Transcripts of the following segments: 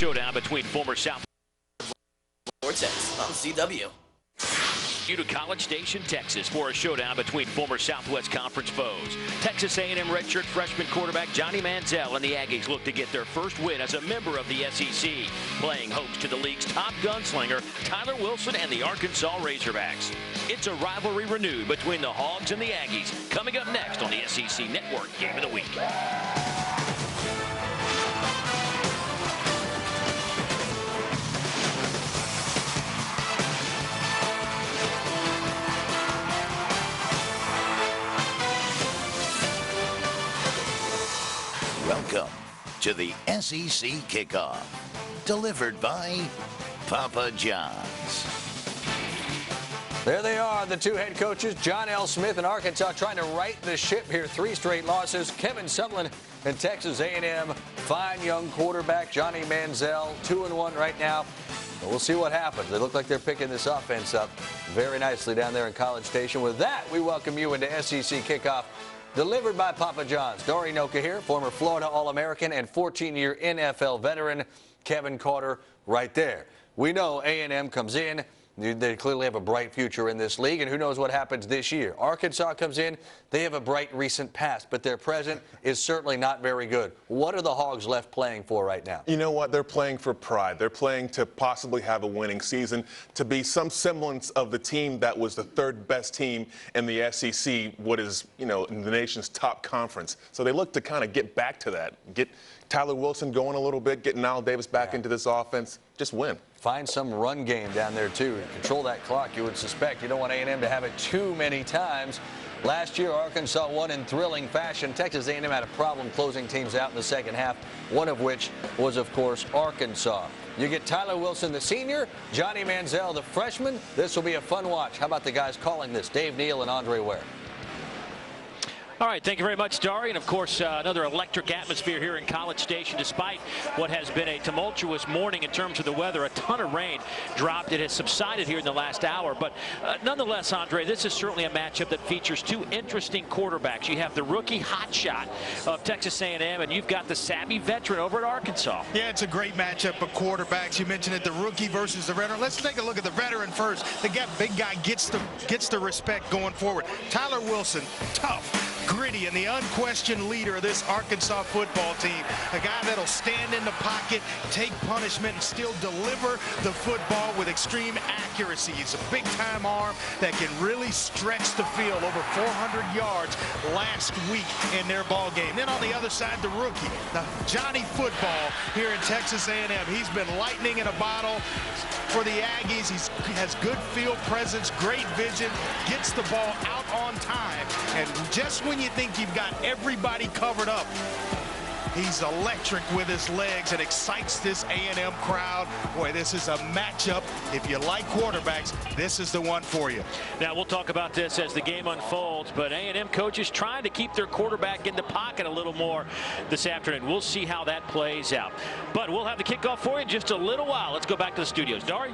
showdown between former South Vortex on CW. To College Station, Texas for a showdown between former Southwest Conference foes. Texas A&M redshirt freshman quarterback Johnny Manziel and the Aggies look to get their first win as a member of the SEC, playing host to the league's top gunslinger Tyler Wilson and the Arkansas Razorbacks. It's a rivalry renewed between the Hogs and the Aggies, coming up next on the SEC Network Game of the Week. Welcome to the SEC Kickoff, delivered by Papa John's. There they are, the two head coaches, John L. Smith in Arkansas, trying to right the ship here. 3 straight losses. Kevin Sumlin in Texas A&M. Fine young quarterback, Johnny Manziel, 2-1 right now. But we'll see what happens. They look like they're picking this offense up very nicely down there in College Station. With that, we welcome you into SEC Kickoff, delivered by Papa John's. Dory Noka here, former Florida All-American and 14-year NFL veteran. Kevin Carter right there. We know A&M comes in. They clearly have a bright future in this league, and who knows what happens this year. Arkansas comes in. They have a bright recent past, but their present is certainly not very good. What are the Hogs left playing for right now? You know what? They're playing for pride. They're playing to possibly have a winning season, to be some semblance of the team that was the third best team in the SEC, what is, in the nation's top conference. So they look to kind of get back to that, get Tyler Wilson going a little bit, get Niall Davis back into this offense, just win. Find some run game down there, too. Control that clock, you would suspect. You don't want A&M to have it too many times. Last year, Arkansas won in thrilling fashion. Texas A&M had a problem closing teams out in the second half, one of which was, of course, Arkansas. You get Tyler Wilson, the senior, Johnny Manziel, the freshman. This will be a fun watch. How about the guys calling this, Dave Neal and Andre Ware? All right, thank you very much, Dari. And, of course, another electric atmosphere here in College Station. Despite what has been a tumultuous morning in terms of the weather, a ton of rain dropped. It has subsided here in the last hour. But nonetheless, Andre, this is certainly a matchup that features two interesting quarterbacks. You have the rookie hotshot of Texas A&M, and you've got the savvy veteran over at Arkansas. Yeah, it's a great matchup of quarterbacks. You mentioned it, the rookie versus the veteran. Let's take a look at the veteran first. The big guy gets the respect going forward. Tyler Wilson, tough, gritty, and the unquestioned leader of this Arkansas football team. A guy that'll stand in the pocket, take punishment, and still deliver the football with extreme accuracy. He's a big-time arm that can really stretch the field, over 400 yards last week in their ball game. Then on the other side, the rookie, the Johnny Football here in Texas A&M. He's been lightning in a bottle for the Aggies. He has good field presence, great vision, gets the ball out on time, and just when you think you've got everybody covered up, he's electric with his legs and excites this A&M crowd. Boy, this is a matchup. If you like quarterbacks, this is the one for you. Now, we'll talk about this as the game unfolds, but A&M coaches trying to keep their quarterback in the pocket a little more this afternoon. We'll see how that plays out. But we'll have the kickoff for you in just a little while. Let's go back to the studios. Dari?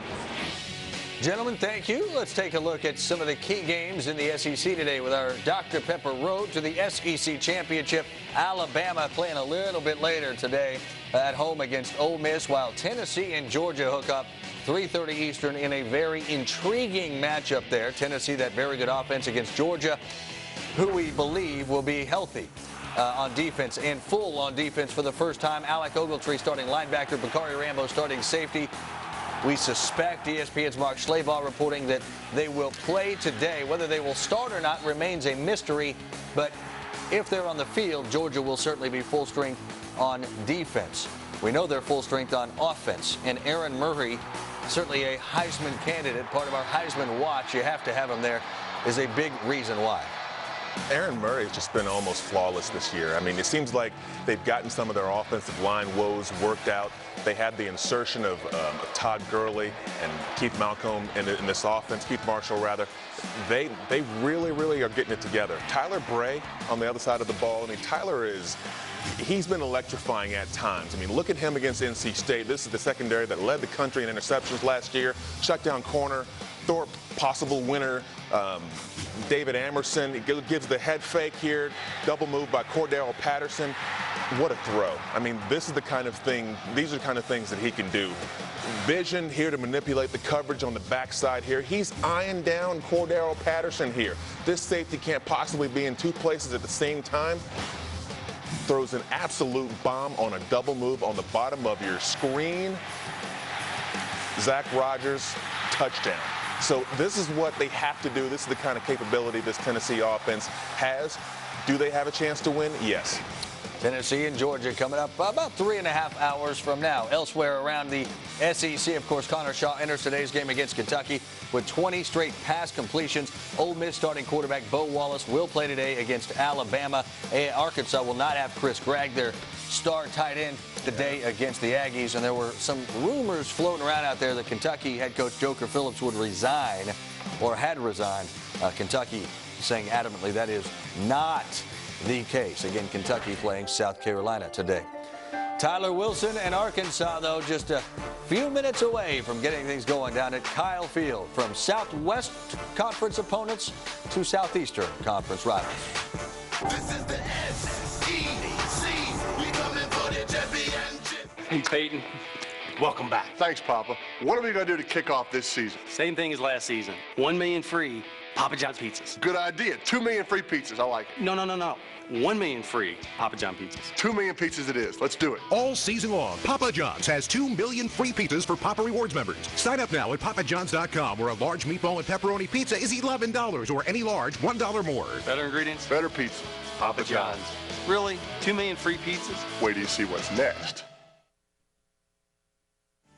Gentlemen, thank you. Let's take a look at some of the key games in the SEC today with our Dr. Pepper road to the SEC Championship. Alabama playing a little bit later today at home against Ole Miss, while Tennessee and Georgia hook up 3:30 Eastern in a very intriguing matchup there. Tennessee, that very good offense against Georgia, who we believe will be healthy on defense and full on defense for the first time. Alec Ogletree starting linebacker, Bakari Rambo starting safety. We suspect, ESPN's Mark Schlabach reporting, that they will play today. Whether they will start or not remains a mystery, but if they're on the field, Georgia will certainly be full strength on defense. We know they're full strength on offense, and Aaron Murray, certainly a Heisman candidate, part of our Heisman watch. You have to have him there, is a big reason why. Aaron Murray has just been almost flawless this year. I mean, it seems like they've gotten some of their offensive line woes worked out. They had the insertion of Todd Gurley and Keith Malcolm in this offense, Keith Marshall rather. They really, really are getting it together. Tyler Bray on the other side of the ball. I mean, he's been electrifying at times. I mean, look at him against NC State. This is the secondary that led the country in interceptions last year. Shutdown corner, Thorpe, possible winner. David Amerson, he gives the head fake here. Double move by Cordero Patterson. What a throw. I mean, this is the kind of thing, these are the kind of things that he can do. Vision here to manipulate the coverage on the backside here. He's eyeing down Cordero Patterson here. This safety can't possibly be in two places at the same time. Throws an absolute bomb on a double move on the bottom of your screen. Zach Rogers, touchdown. So this is what they have to do. This is the kind of capability this Tennessee offense has. Do they have a chance to win? Yes. Tennessee and Georgia coming up about 3.5 hours from now. Elsewhere around the SEC, of course, Connor Shaw enters today's game against Kentucky with 20 straight pass completions. Ole Miss starting quarterback Bo Wallace will play today against Alabama. Arkansas will not have Chris Gregg, their star tight end, today against the Aggies. And there were some rumors floating around out there that Kentucky head coach Joker Phillips would resign or had resigned. Kentucky saying adamantly that is not the case. Again, Kentucky playing South Carolina today. Tyler Wilson and Arkansas, though, just a few minutes away from getting things going down at Kyle Field, from Southwest Conference opponents to Southeastern Conference rivals. This is the SEC. We coming for the championship. Hey, Peyton. Welcome back. Thanks, Papa. What are we going to do to kick off this season? Same thing as last season. 1 million free Papa John's pizzas. Good idea. 2 million free pizzas. I like it. No. 1 million free Papa John pizzas. 2 million pizzas it is. Let's do it. All season long, Papa John's has 2 million free pizzas for Papa Rewards members. Sign up now at papajohns.com, where a large meatball and pepperoni pizza is $11 or any large $1 more. Better ingredients? Better pizza. Papa John's. Really? 2 million free pizzas? Wait till you see what's next.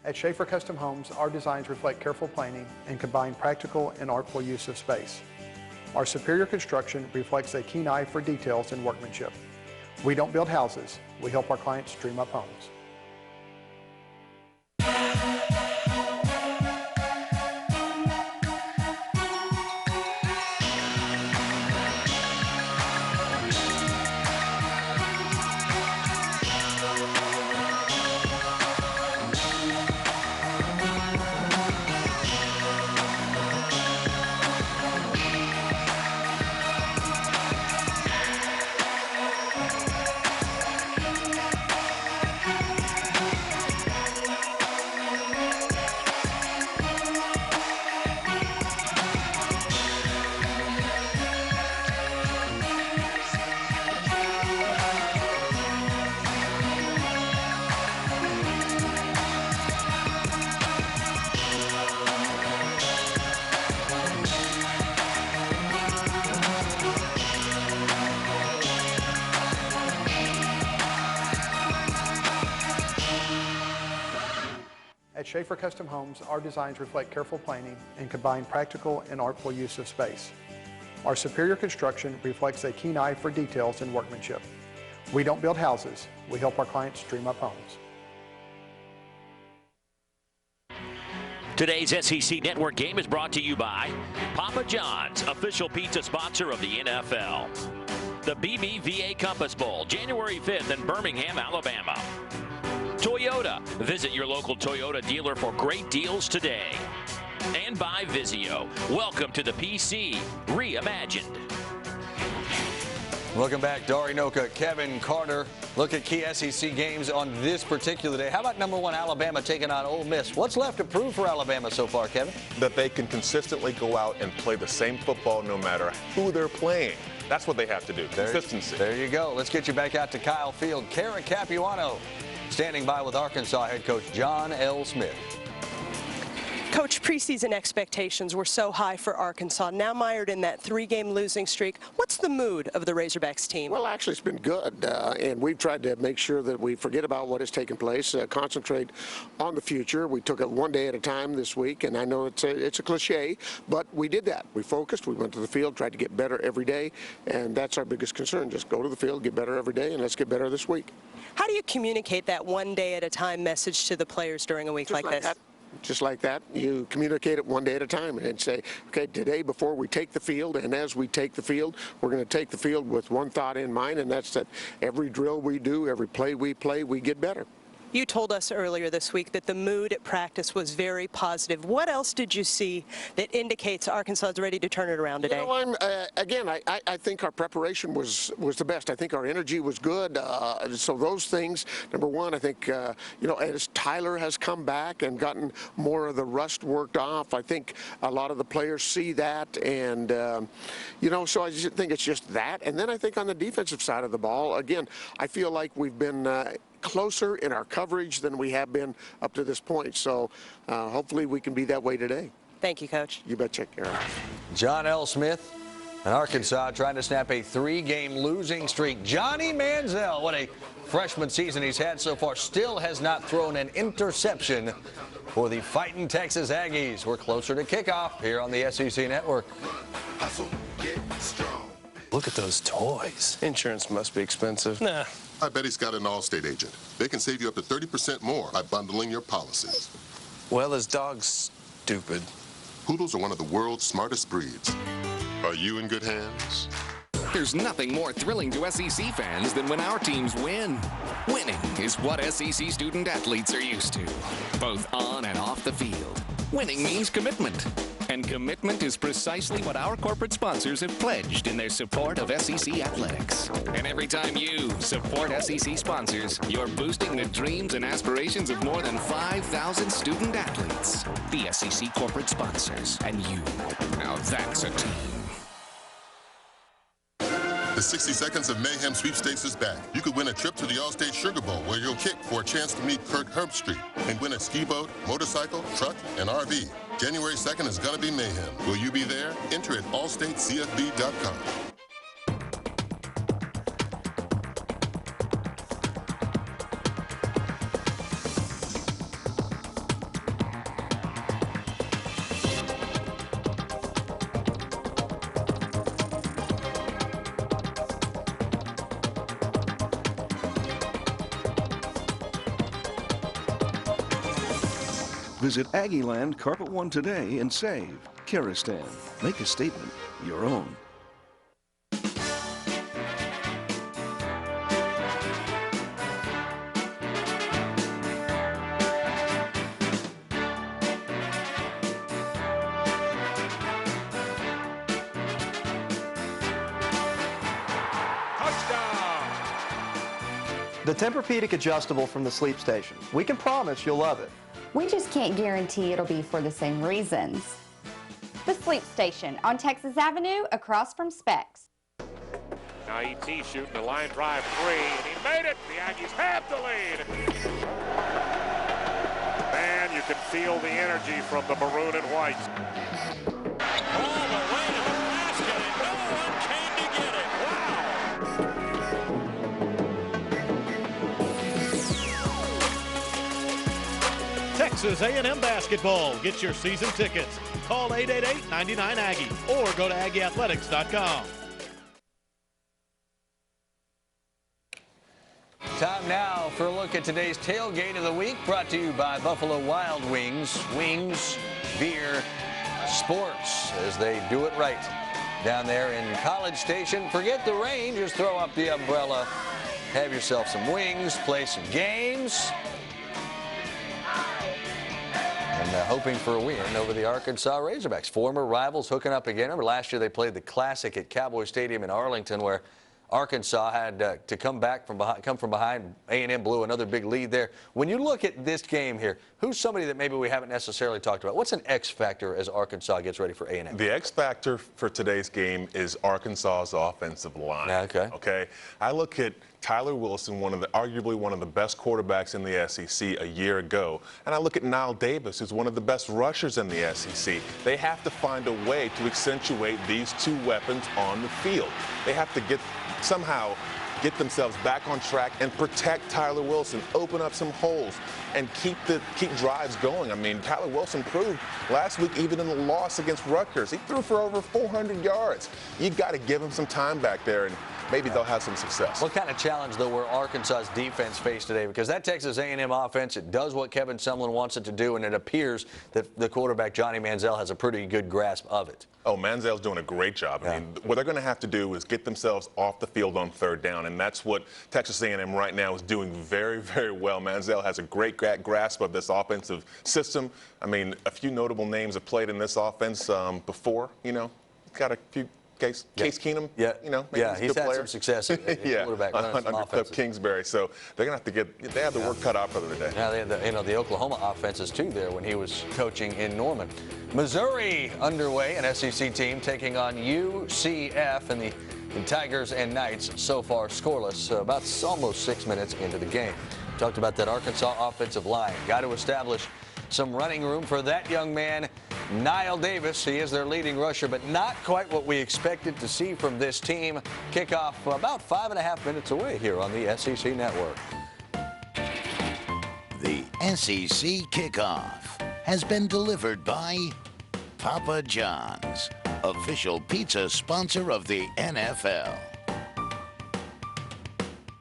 At Schaefer Custom Homes, our designs reflect careful planning and combine practical and artful use of space. Our superior construction reflects a keen eye for details and workmanship. We don't build houses, we help our clients dream up homes. At Schaefer Custom Homes, our designs reflect careful planning and combine practical and artful use of space. Our superior construction reflects a keen eye for details and workmanship. We don't build houses, we help our clients dream up homes. Today's SEC Network game is brought to you by Papa John's, official pizza sponsor of the NFL. The BBVA Compass Bowl, January 5th in Birmingham, Alabama. Toyota. Visit your local Toyota dealer for great deals today. And by Vizio. Welcome to the PC Reimagined. Welcome back. Dari Noka, Kevin Carter. Look at key SEC games on this particular day. How about #1 Alabama taking on Ole Miss? What's left to prove for Alabama so far, Kevin? That they can consistently go out and play the same football no matter who they're playing. That's what they have to do, consistency. There you go. Let's get you back out to Kyle Field. Kara Capuano standing by with Arkansas head coach John L. Smith. Coach, preseason expectations were so high for Arkansas, now mired in that 3-game losing streak. What's the mood of the Razorbacks team? Well, actually, it's been good, and we've tried to make sure that we forget about what has taken place, concentrate on the future. We took it one day at a time this week, and I know it's a cliche, but we did that. We focused, we went to the field, tried to get better every day, and that's our biggest concern. Just go to the field, get better every day, and let's get better this week. How do you communicate that one day at a time message to the players during a week like this? Just like that, you communicate it one day at a time and say, okay, today before we take the field, and as we take the field, we're going to take the field with one thought in mind, and that's that every drill we do, every play we play, we get better. You told us earlier this week that the mood at practice was very positive. What else did you see that indicates Arkansas is ready to turn it around today? You know, again, I think our preparation was the best. I think our energy was good. So those things, number one, I think, you know, as Tyler has come back and gotten more of the rust worked off, I think a lot of the players see that. And, you know, so I just think it's just that. And then I think on the defensive side of the ball, again, I feel like we've been closer in our coverage than we have been up to this point. So hopefully we can be that way today. Thank you, Coach. You betcha, Karen. John L. Smith and Arkansas trying to snap a 3-game losing streak. Johnny Manziel, what a freshman season he's had so far, still has not thrown an interception for the Fighting Texas Aggies. We're closer to kickoff here on the SEC Network. Look at those toys. Insurance must be expensive. Nah. I bet he's got an Allstate agent. They can save you up to 30% more by bundling your policies. Well, his dog's stupid. Poodles are one of the world's smartest breeds. Are you in good hands? There's nothing more thrilling to SEC fans than when our teams win. Winning is what SEC student athletes are used to, both on and off the field. Winning means commitment. And commitment is precisely what our corporate sponsors have pledged in their support of SEC athletics. And every time you support SEC sponsors, you're boosting the dreams and aspirations of more than 5,000 student athletes. The SEC corporate sponsors and you. Now that's a team. The 60 Seconds of Mayhem sweepstakes is back. You could win a trip to the Allstate Sugar Bowl where you'll kick for a chance to meet Kirk Herbstreit and win a ski boat, motorcycle, truck, and RV. January 2nd is going to be mayhem. Will you be there? Enter at allstatecfb.com. Visit Aggieland Carpet One today and save. Karastan. Make a statement your own. The Tempur-Pedic adjustable from the Sleep Station. We can promise you'll love it. We just can't guarantee it'll be for the same reasons. The Sleep Station on Texas Avenue across from Specs. Now E.T. shooting the line drive three, and he made it. The Aggies have the lead. Man, you can feel the energy from the maroon and white. All the way to the basket, and no one came to get it. Wow! Texas A&M basketball. Get your season tickets. Call 888-99-AGGIE or go to AggieAthletics.com. Time now for a look at today's tailgate of the week, brought to you by Buffalo Wild Wings. Wings, beer, sports, as they do it right down there in College Station. Forget the rain, just throw up the umbrella, have yourself some wings, play some games, and hoping for a win over the Arkansas Razorbacks. Former rivals hooking up again. Remember last year they played the Classic at Cowboy Stadium in Arlington, where Arkansas had to come from behind. A&M blew another big lead there. When you look at this game here, who's somebody that maybe we haven't necessarily talked about? What's an X factor as Arkansas gets ready for A&M? The X factor for today's game is Arkansas's offensive line. Okay. I look at Tyler Wilson, arguably one of the best quarterbacks in the SEC a year ago, and I look at Nile Davis, who's one of the best rushers in the SEC. They have to find a way to accentuate these two weapons on the field. They have to somehow get themselves back on track and protect Tyler Wilson, open up some holes, and keep drives going. I mean, Tyler Wilson proved last week, even in the loss against Rutgers, he threw for over 400 yards. You got to give him some time back there, and maybe they'll have some success. What kind of challenge, though, will Arkansas's defense face today? Because that Texas A&M offense, it does what Kevin Sumlin wants it to do, and it appears that the quarterback, Johnny Manziel, has a pretty good grasp of it. Oh, Manziel's doing a great job. I mean, what they're going to have to do is get themselves off the field on third down, and that's what Texas A&M right now is doing very, very well. Manziel has a great grasp of this offensive system. I mean, a few notable names have played in this offense before, you know. Got a few. Case Keenum, you know, maybe he's had some success at quarterback under Cliff Kingsbury. So they're going to have to they have the work cut out for them today. Yeah, they had the Oklahoma offenses too there when he was coaching in Norman. Missouri underway, an SEC team taking on UCF, and the Tigers and Knights so far scoreless, about almost 6 minutes into the game. Talked about that Arkansas offensive line. Got to establish some running room for that young man, Niall Davis. He is their leading rusher, but not quite what we expected to see from this team. Kickoff about 5.5 minutes away here on the SEC Network. The SEC Kickoff has been delivered by Papa John's, official pizza sponsor of the NFL.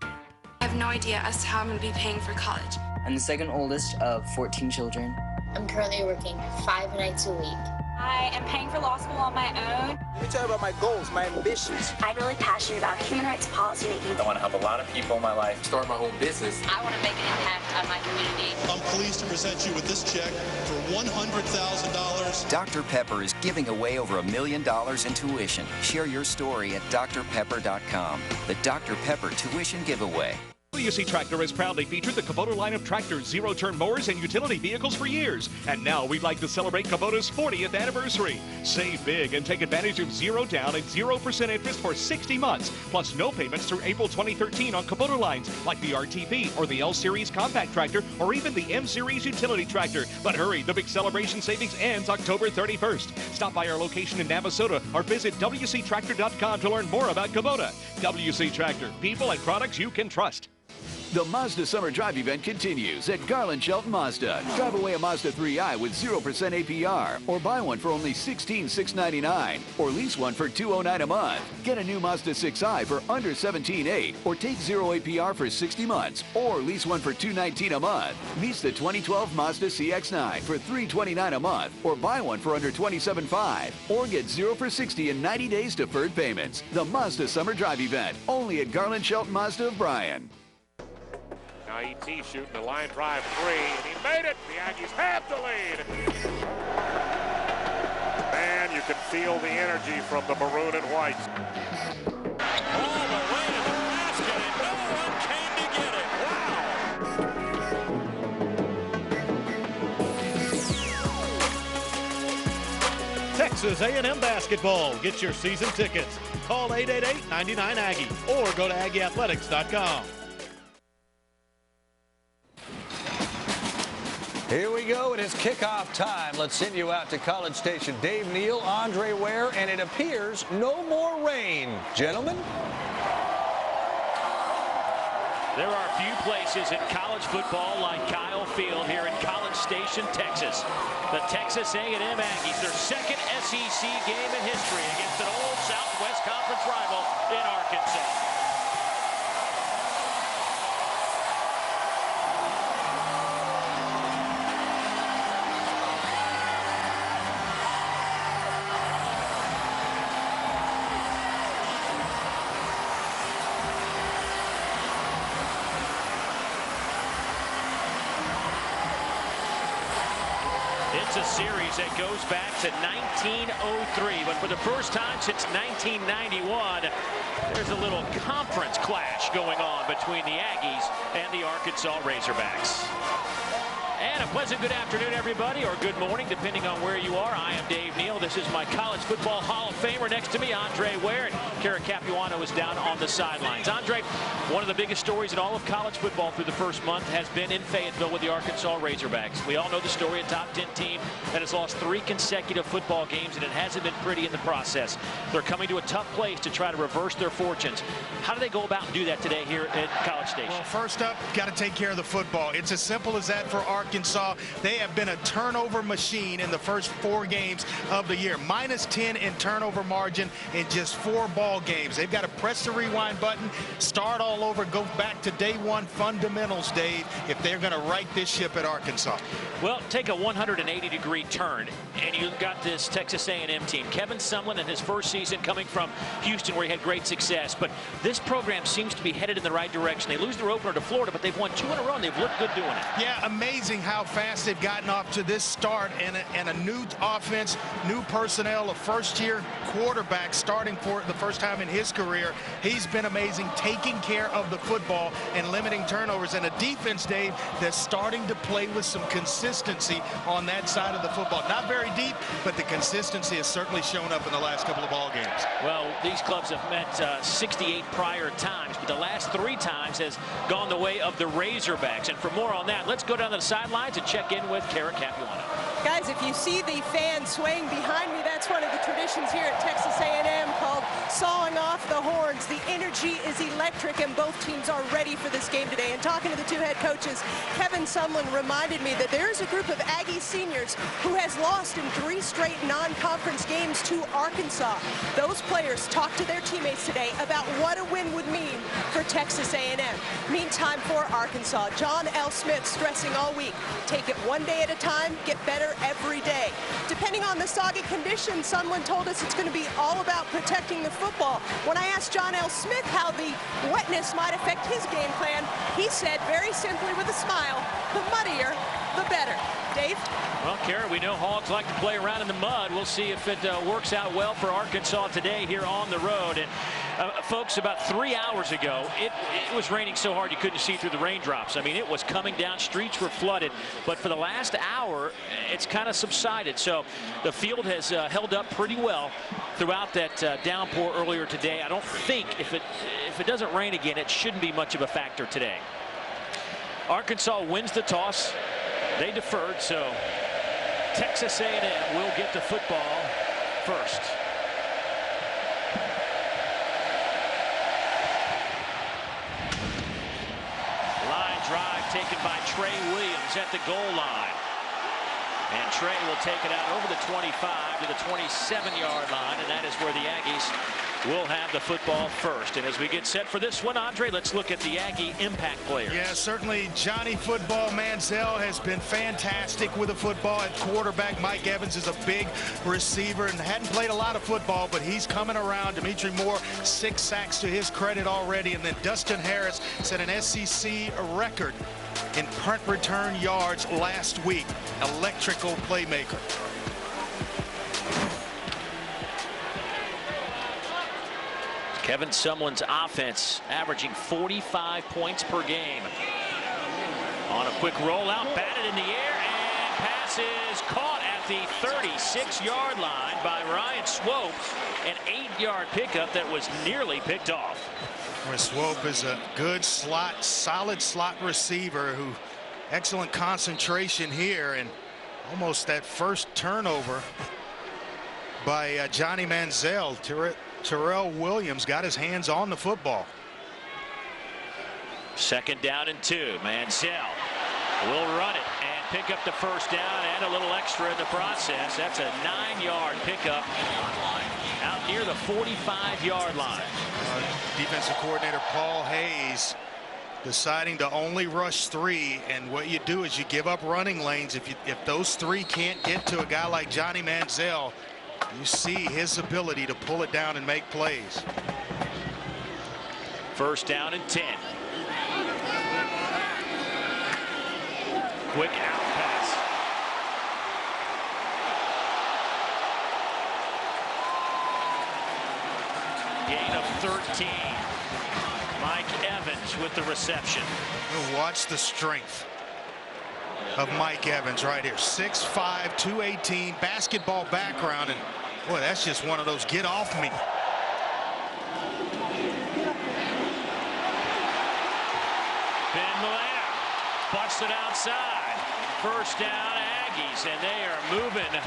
I have no idea as to how I'm going to be paying for college. I'm the second oldest of 14 children. I'm currently working 5 nights a week. I am paying for law school on my own. Let me tell you about my goals, my ambitions. I'm really passionate about human rights policy making. I want to help a lot of people in my life, start my own business. I want to make an impact on my community. I'm pleased to present you with this check for $100,000. Dr. Pepper is giving away over $1 million in tuition. Share your story at drpepper.com. The Dr. Pepper Tuition Giveaway. WC Tractor has proudly featured the Kubota line of tractors, zero-turn mowers, and utility vehicles for years. And now we'd like to celebrate Kubota's 40th anniversary. Save big and take advantage of 0 down and 0% interest for 60 months, plus no payments through April 2013 on Kubota lines like the RTP or the L-Series compact tractor or even the M-Series utility tractor. But hurry, the big celebration savings ends October 31st. Stop by our location in Navasota or visit WCTractor.com to learn more about Kubota. WC Tractor, people and products you can trust. The Mazda Summer Drive event continues at Garland Shelton Mazda. Drive away a Mazda 3i with 0% APR, or buy one for only $16,699, or lease one for $209 a month. Get a new Mazda 6i for under $17,800, or take 0 APR for 60 months, or lease one for $219 a month. Lease the 2012 Mazda CX-9 for $329 a month, or buy one for under $27,500, or get 0 for 60 in 90 days deferred payments. The Mazda Summer Drive event, only at Garland Shelton Mazda of Bryan. Now E.T. shooting the line drive 3, and he made it. The Aggies have the lead. Man, you can feel the energy from the maroon and white. All the way to the basket, and no one came to get it. Wow. Texas A&M basketball. Get your season tickets. Call 888-99-AGGIE or go to AggieAthletics.com. Here we go. It is kickoff time. Let's send you out to College Station. Dave Neal, Andre Ware, and it appears no more rain. Gentlemen? There are few places in college football like Kyle Field here in College Station, Texas. The Texas A&M Aggies, their second SEC game in history against an old Southwest Conference rival in Arkansas. It's a series that goes back to 1903, but for the first time since 1991, there's a little conference clash going on between the Aggies and the Arkansas Razorbacks. And a pleasant good afternoon, everybody, or good morning, depending on where you are. I am Dave Neal. This is my College Football Hall of Famer. Next to me, Andre Ware, and Kara Capuano is down on the sidelines. Andre, one of the biggest stories in all of college football through the first month has been in Fayetteville with the Arkansas Razorbacks. We all know the story, a top 10 team that has lost 3 consecutive football games, and it hasn't been pretty in the process. They're coming to a tough place to try to reverse their fortunes. How do they go about and do that today here at College Station? Well, first up, got to take care of the football. It's as simple as that for Arkansas. Arkansas. They have been a turnover machine in the first 4 games of the year. -10 in turnover margin in just 4 ball games. They've got to press the rewind button, start all over, go back to day one fundamentals, Dave, if they're going to right this ship at Arkansas. Well, take a 180-degree turn, and you've got this Texas A&M team. Kevin Sumlin in his first season coming from Houston, where he had great success. But this program seems to be headed in the right direction. They lose their opener to Florida, but they've won 2 in a row, and they've looked good doing it. Yeah, amazing how fast they've gotten off to this start, and a new offense, new personnel, a first-year quarterback starting for the first time in his career. He's been amazing, taking care of the football and limiting turnovers, and a defense, Dave, that's starting to play with some consistency on that side of the football. Not very deep, but the consistency has certainly shown up in the last couple of ball games. Well, these clubs have met 68 prior times, but the last 3 times has gone the way of the Razorbacks. And for more on that, let's go down to the sidelines and check in with Kara Capuano. Guys, if you see the fans swaying behind me, that's one of the traditions here at Texas A&M called sawing off the horns. The energy is electric, and both teams are ready for this game today. And talking to the 2 head coaches, Kevin Sumlin reminded me that there is a group of Aggie seniors who has lost in 3 straight non-conference games to Arkansas. Those players talked to their teammates today about what a win would mean for Texas A&M. Meantime, for Arkansas, John L. Smith stressing all week, take it one day at a time, get better every day. Depending on the soggy conditions, someone told us it's going to be all about protecting the football. When I asked John L. Smith how the wetness might affect his game plan, he said very simply with a smile, the muddier, the better. Dave? Well, Kara, we know Hogs like to play around in the mud. We'll see if it works out well for Arkansas today here on the road. And folks, about 3 hours ago, it was raining so hard you couldn't see through the raindrops. I mean, it was coming down. Streets were flooded. But for the last hour, it's kind of subsided. So the field has held up pretty well throughout that downpour earlier today. I don't think if it doesn't rain again, it shouldn't be much of a factor today. Arkansas wins the toss. They deferred, so Texas A&M will get the football first. Line drive taken by Trey Williams at the goal line. And Trey will take it out over the 25 to the 27-yard line, and that is where the Aggies will have the football first. And as we get set for this one, Andre, let's look at the Aggie impact players. Yeah, certainly Johnny Football Manziel has been fantastic with the football at quarterback. Mike Evans is a big receiver and hadn't played a lot of football, but he's coming around. Dimitri Moore, 6 sacks to his credit already. And then Dustin Harris set an SEC record in punt return yards last week. Electrical playmaker. Kevin Sumlin's offense averaging 45 points per game. On a quick rollout, batted in the air, and pass is caught at the 36-yard line by Ryan Swope. An 8-yard pickup that was nearly picked off. Swope is a good slot, solid slot receiver who excellent concentration here, and almost that first turnover by Johnny Manziel. Terrell Williams got his hands on the football. 2nd down and 2. Manziel will run it and pick up the first down and a little extra in the process. That's a 9-yard pickup out near the 45-yard line. Defensive coordinator Paul Hayes deciding to only rush 3, and what you do is you give up running lanes. If those 3 can't get to a guy like Johnny Manziel, you see his ability to pull it down and make plays. 1st down and 10. Quick out pass. Gain of 13. Mike Evans with the reception. Watch the strength of Mike Evans right here. 6'5", 218, basketball background, and boy, that's just one of those get off me. Ben Malaya busts it outside. 1st down Aggies, and they are moving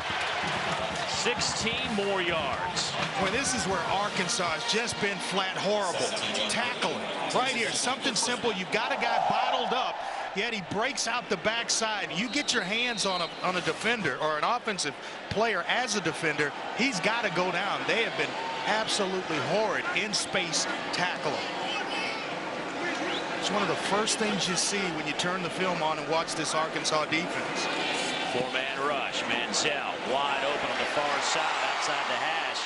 16 more yards. Boy, this is where Arkansas has just been flat horrible. Tackling right here, something simple. You've got a guy bottled up. yet he breaks out the backside. You get your hands on a defender or an offensive player as a defender, he's got to go down. They have been absolutely horrid in space tackling. It's one of the first things you see when you turn the film on and watch this Arkansas defense. Four-man rush. Manziel wide open on the far side outside the hash.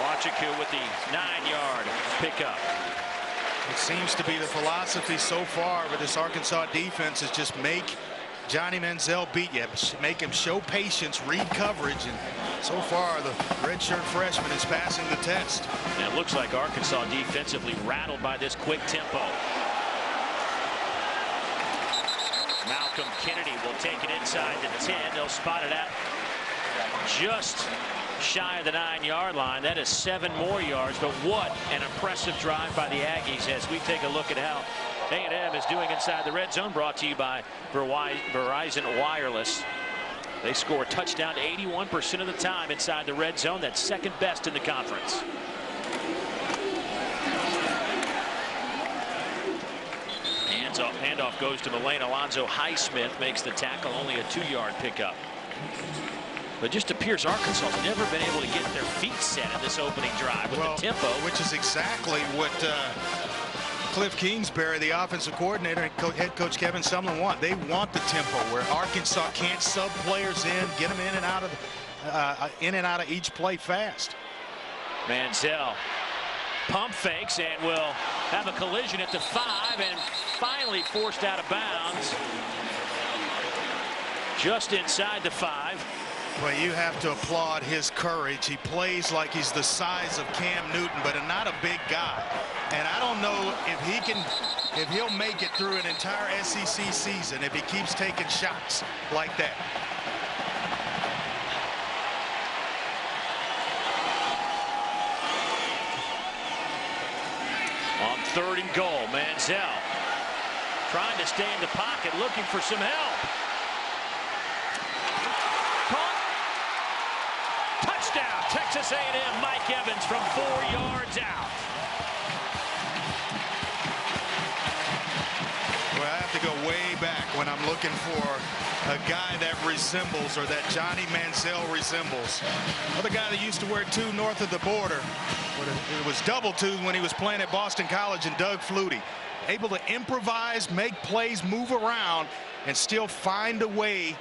Wachiku with the 9-yard pickup. It seems to be the philosophy so far with this Arkansas defense is just make Johnny Manziel beat you. Make him show patience, read coverage, and so far the redshirt freshman is passing the test. And it looks like Arkansas defensively rattled by this quick tempo. Malcolm Kennedy will take it inside the 10. They'll spot it out just shy of the 9-yard line. That is 7 more yards, but what an impressive drive by the Aggies as we take a look at how A&M is doing inside the red zone, brought to you by Verizon Wireless. They score a touchdown 81% of the time inside the red zone. That's second best in the conference. Handoff goes to Mullane. Alonzo Highsmith makes the tackle, only a 2-yard pickup. But it just appears Arkansas has never been able to get their feet set in this opening drive with the tempo. Which is exactly what Cliff Kingsbury, the offensive coordinator, and head coach Kevin Sumlin want. They want the tempo where Arkansas can't sub players in, get them in and out of each play fast. Manziel pump fakes and will have a collision at the 5 and finally forced out of bounds just inside the 5. Well, you have to applaud his courage. He plays like he's the size of Cam Newton, but not a big guy. And I don't know if he'll make it through an entire SEC season if he keeps taking shots like that. On 3rd and goal, Manziel trying to stay in the pocket, looking for some help. Touchdown, Texas A&M. Mike Evans from 4 yards out. Well, I have to go way back when I'm looking for a guy that resembles, or that Johnny Manziel resembles. Another guy that used to wear 2 north of the border. It was double 2 when he was playing at Boston College, and Doug Flutie. Able to improvise, make plays, move around, and still find a way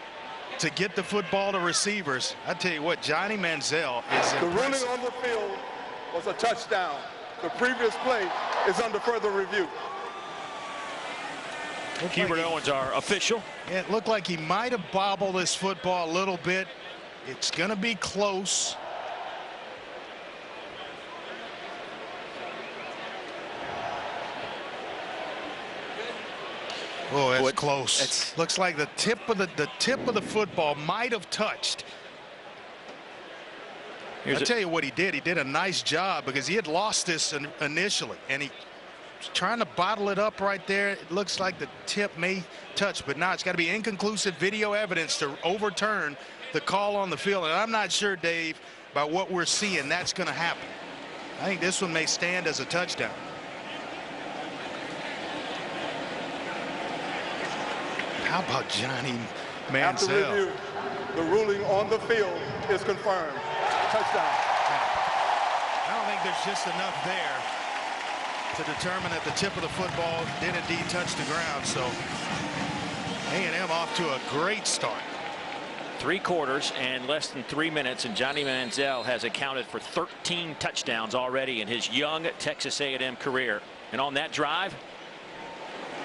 to get the football to receivers. I tell you what, Johnny Manziel is the ruling on the field was a touchdown. The previous play is under further review. Hubert Owens, our official. Yeah, it looked like he might have bobbled this football a little bit. It's going to be close. Oh, that's close. Looks like the tip of the football might have touched. I'll tell you what he did. He did a nice job because he had lost this initially, and he was trying to bottle it up right there. It looks like the tip may touch, but now it's got to be inconclusive video evidence to overturn the call on the field. And I'm not sure, Dave, by what we're seeing, that's going to happen. I think this one may stand as a touchdown. How about Johnny Manziel? After review, the ruling on the field is confirmed. Touchdown. I don't think there's just enough there to determine that the tip of the football did indeed touch the ground. So A&M off to a great start. 3 quarters and less than 3 minutes, and Johnny Manziel has accounted for 13 touchdowns already in his young Texas A&M career. And on that drive,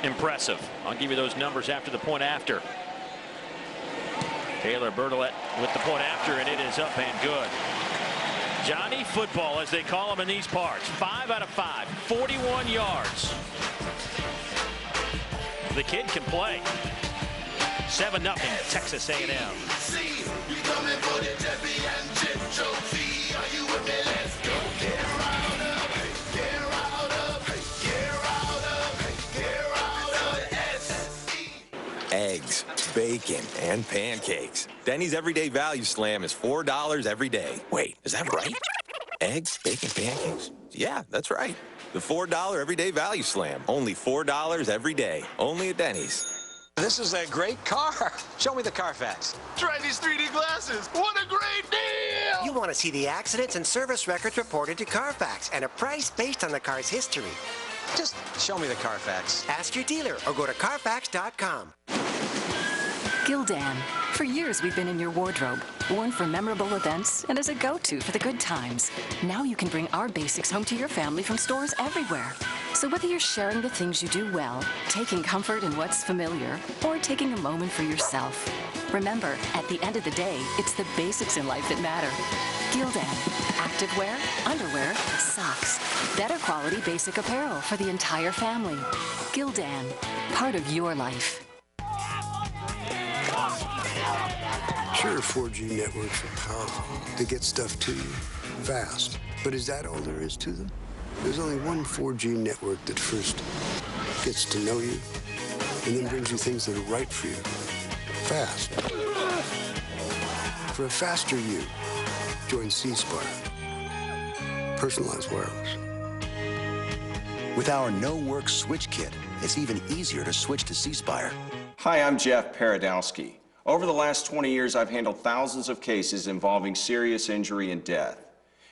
impressive. I'll give you those numbers after the point after. Taylor Bertolet with the point after, and it is up and good. Johnny Football, as they call him in these parts. 5 out of 5, 41 yards. The kid can play. 7-0 Texas A&M. Eggs, bacon, and pancakes. Denny's Everyday Value Slam is $4 every day. Wait, is that right? Eggs, bacon, pancakes? Yeah, that's right. The $4 Everyday Value Slam. Only $4 every day. Only at Denny's. This is a great car. Show me the Carfax. Try these 3D glasses. What a great deal! You want to see the accidents and service records reported to Carfax and a price based on the car's history. Just show me the Carfax. Ask your dealer or go to Carfax.com. Gildan. For years, we've been in your wardrobe, worn for memorable events and as a go-to for the good times. Now you can bring our basics home to your family from stores everywhere. So whether you're sharing the things you do well, taking comfort in what's familiar, or taking a moment for yourself, remember, at the end of the day, it's the basics in life that matter. Gildan. Activewear, underwear, socks. Better quality basic apparel for the entire family. Gildan. Part of your life. Sure, 4G networks are powerful. They get stuff to you fast. But is that all there is to them? There's only one 4G network that first gets to know you and then brings you things that are right for you. Fast. For a faster you, join C-Spire. Personalized wireless. With our No-Work Switch Kit, it's even easier to switch to C-Spire. Hi, I'm Jeff Paradowski. Over the last 20 years, I've handled thousands of cases involving serious injury and death.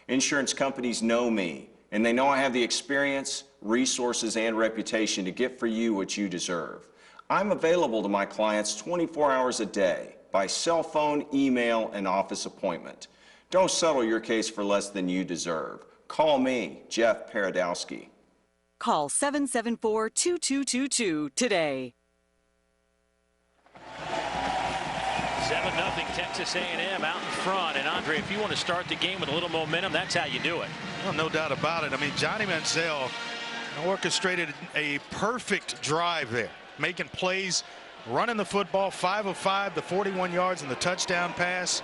Insurance companies know me, and they know I have the experience, resources, and reputation to get for you what you deserve. I'm available to my clients 24 hours a day by cell phone, email, and office appointment. Don't settle your case for less than you deserve. Call me, Jeff Paradowski. Call 774-2222 today. 7-0 Texas A&M out in front. And Andre, if you want to start the game with a little momentum, that's how you do it. Well, no doubt about it. I mean, Johnny Manziel orchestrated a perfect drive there, making plays, running the football, 5 of 5, the 41 yards and the touchdown pass.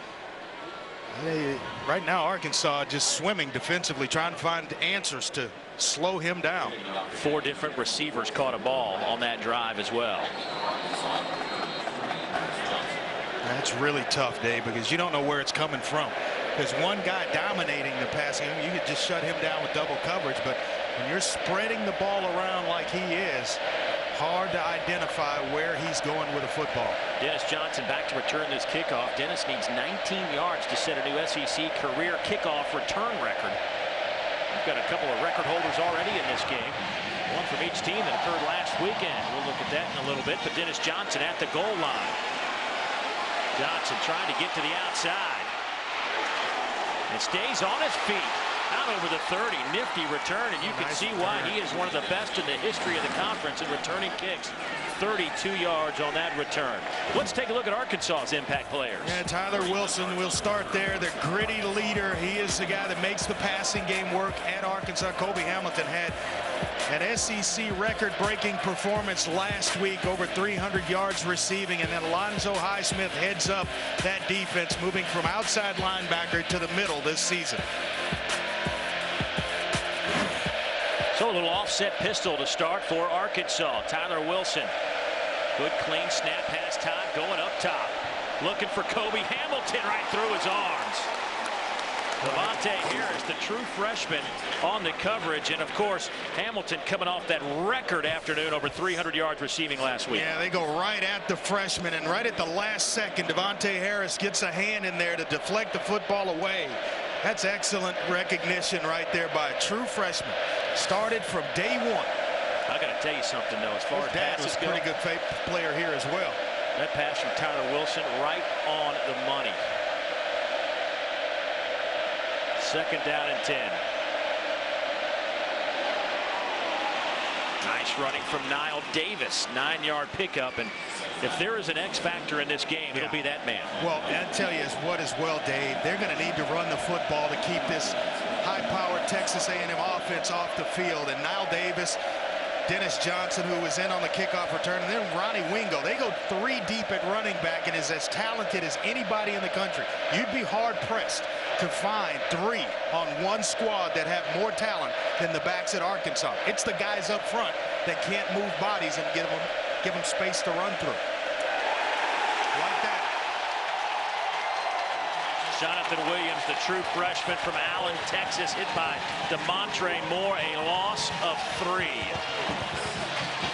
Right now, Arkansas just swimming defensively, trying to find answers to slow him down. 4 different receivers caught a ball on that drive as well. That's really tough, Dave, because you don't know where it's coming from. There's one guy dominating the passing game. You could just shut him down with double coverage, but when you're spreading the ball around like he is, hard to identify where he's going with the football. Dennis Johnson back to return this kickoff. Dennis needs 19 yards to set a new SEC career kickoff return record. We've got a couple of record holders already in this game. One from each team that occurred last weekend. We'll look at that in a little bit, but Dennis Johnson at the goal line. Johnson trying to get to the outside. And stays on his feet. Out over the 30. Nifty return, and you can see why he is one of the best in the history of the conference in returning kicks. 32 yards on that return. Let's take a look at Arkansas's impact players. Yeah, Tyler Wilson, we'll start there. The gritty leader. He is the guy that makes the passing game work at Arkansas. Kobe Hamilton had an SEC record-breaking performance last week, over 300 yards receiving, and then Alonzo Highsmith heads up that defense, moving from outside linebacker to the middle this season. So a little offset pistol to start for Arkansas. Tyler Wilson. Good clean snap pass time going up top. Looking for Kobe Hamilton right through his arms. Devontae Harris, the true freshman, on the coverage. And, of course, Hamilton coming off that record afternoon, over 300 yards receiving last week. Yeah, they go right at the freshman, and right at the last second, Devontae Harris gets a hand in there to deflect the football away. That's excellent recognition right there by a true freshman. Started from day one. I got to tell you something, though, as far as passes was a pretty good player here as well. That pass from Tyler Wilson right on the money. 2nd down and 10. Nice running from Nile Davis. 9-yard pickup. And if there is an X factor in this game, it'll be that man. Well, I'll tell you as well, Dave, they're going to need to run the football to keep this high-powered Texas A&M offense off the field. And Nile Davis, Dennis Johnson, who was in on the kickoff return, and then Ronnie Wingo. They go 3 deep at running back and is as talented as anybody in the country. You'd be hard-pressed to find 3 on one squad that have more talent than the backs at Arkansas. It's the guys up front that can't move bodies and give them space to run through. Like that. Jonathan Williams, the true freshman from Allen, Texas, hit by Demontre Moore, a loss of 3.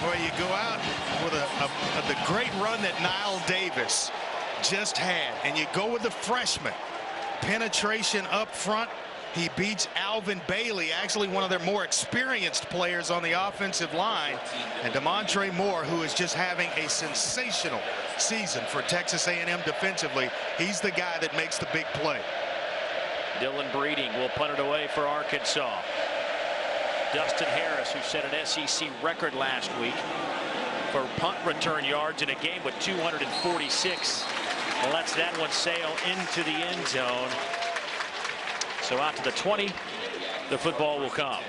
Well, you go out with the great run that Niall Davis just had, and you go with the freshman. Penetration up front. He beats Alvin Bailey, actually one of their more experienced players on the offensive line. And Demontre Moore, who is just having a sensational season for Texas A&M defensively. He's the guy that makes the big play. Dylan Breeding will punt it away for Arkansas. Dustin Harris, who set an SEC record last week for punt return yards in a game with 246, lets that one sail into the end zone. So out to the 20, the football will come.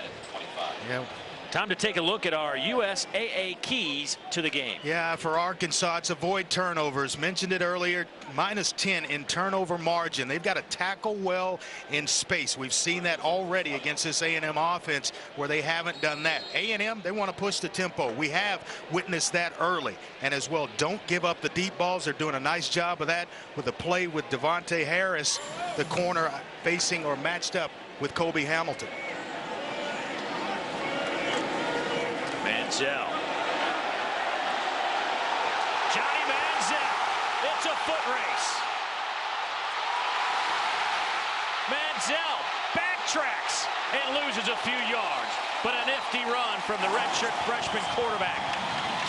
Yeah. Time to take a look at our USAA keys to the game. Yeah, for Arkansas, it's avoid turnovers. Mentioned it earlier, -10 in turnover margin. They've got to tackle well in space. We've seen that already against this A&M offense where they haven't done that. A&M, they want to push the tempo. We have witnessed that early. And as well, don't give up the deep balls. They're doing a nice job of that with a play with Devontae Harris, the corner facing or matched up with Kobe Hamilton. Manziel. Johnny Manziel. It's a foot race. Manziel backtracks and loses a few yards, but a nifty run from the redshirt freshman quarterback.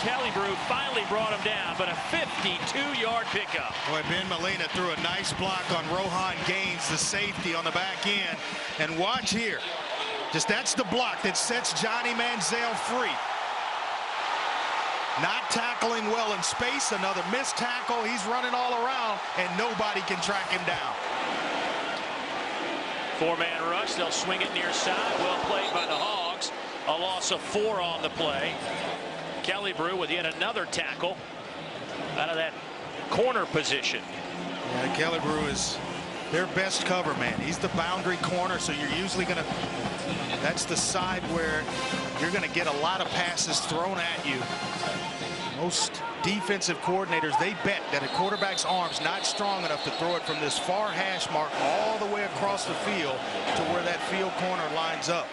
Killebrew finally brought him down, but a 52-yard pickup. Boy, Ben Molina threw a nice block on Rohan Gaines, the safety on the back end. And watch here. Just that's the block that sets Johnny Manziel free. Not tackling well in space. Another missed tackle. He's running all around, and nobody can track him down. 4-man rush. They'll swing it near side. Well played by the Hogs. A loss of 4 on the play. Killebrew with yet another tackle out of that corner position. Yeah, Killebrew is their best cover man. He's the boundary corner, so you're usually going to, that's the side where you're going to get a lot of passes thrown at you. Most defensive coordinators, they bet that a quarterback's arm's not strong enough to throw it from this far hash mark all the way across the field to where that field corner lines up.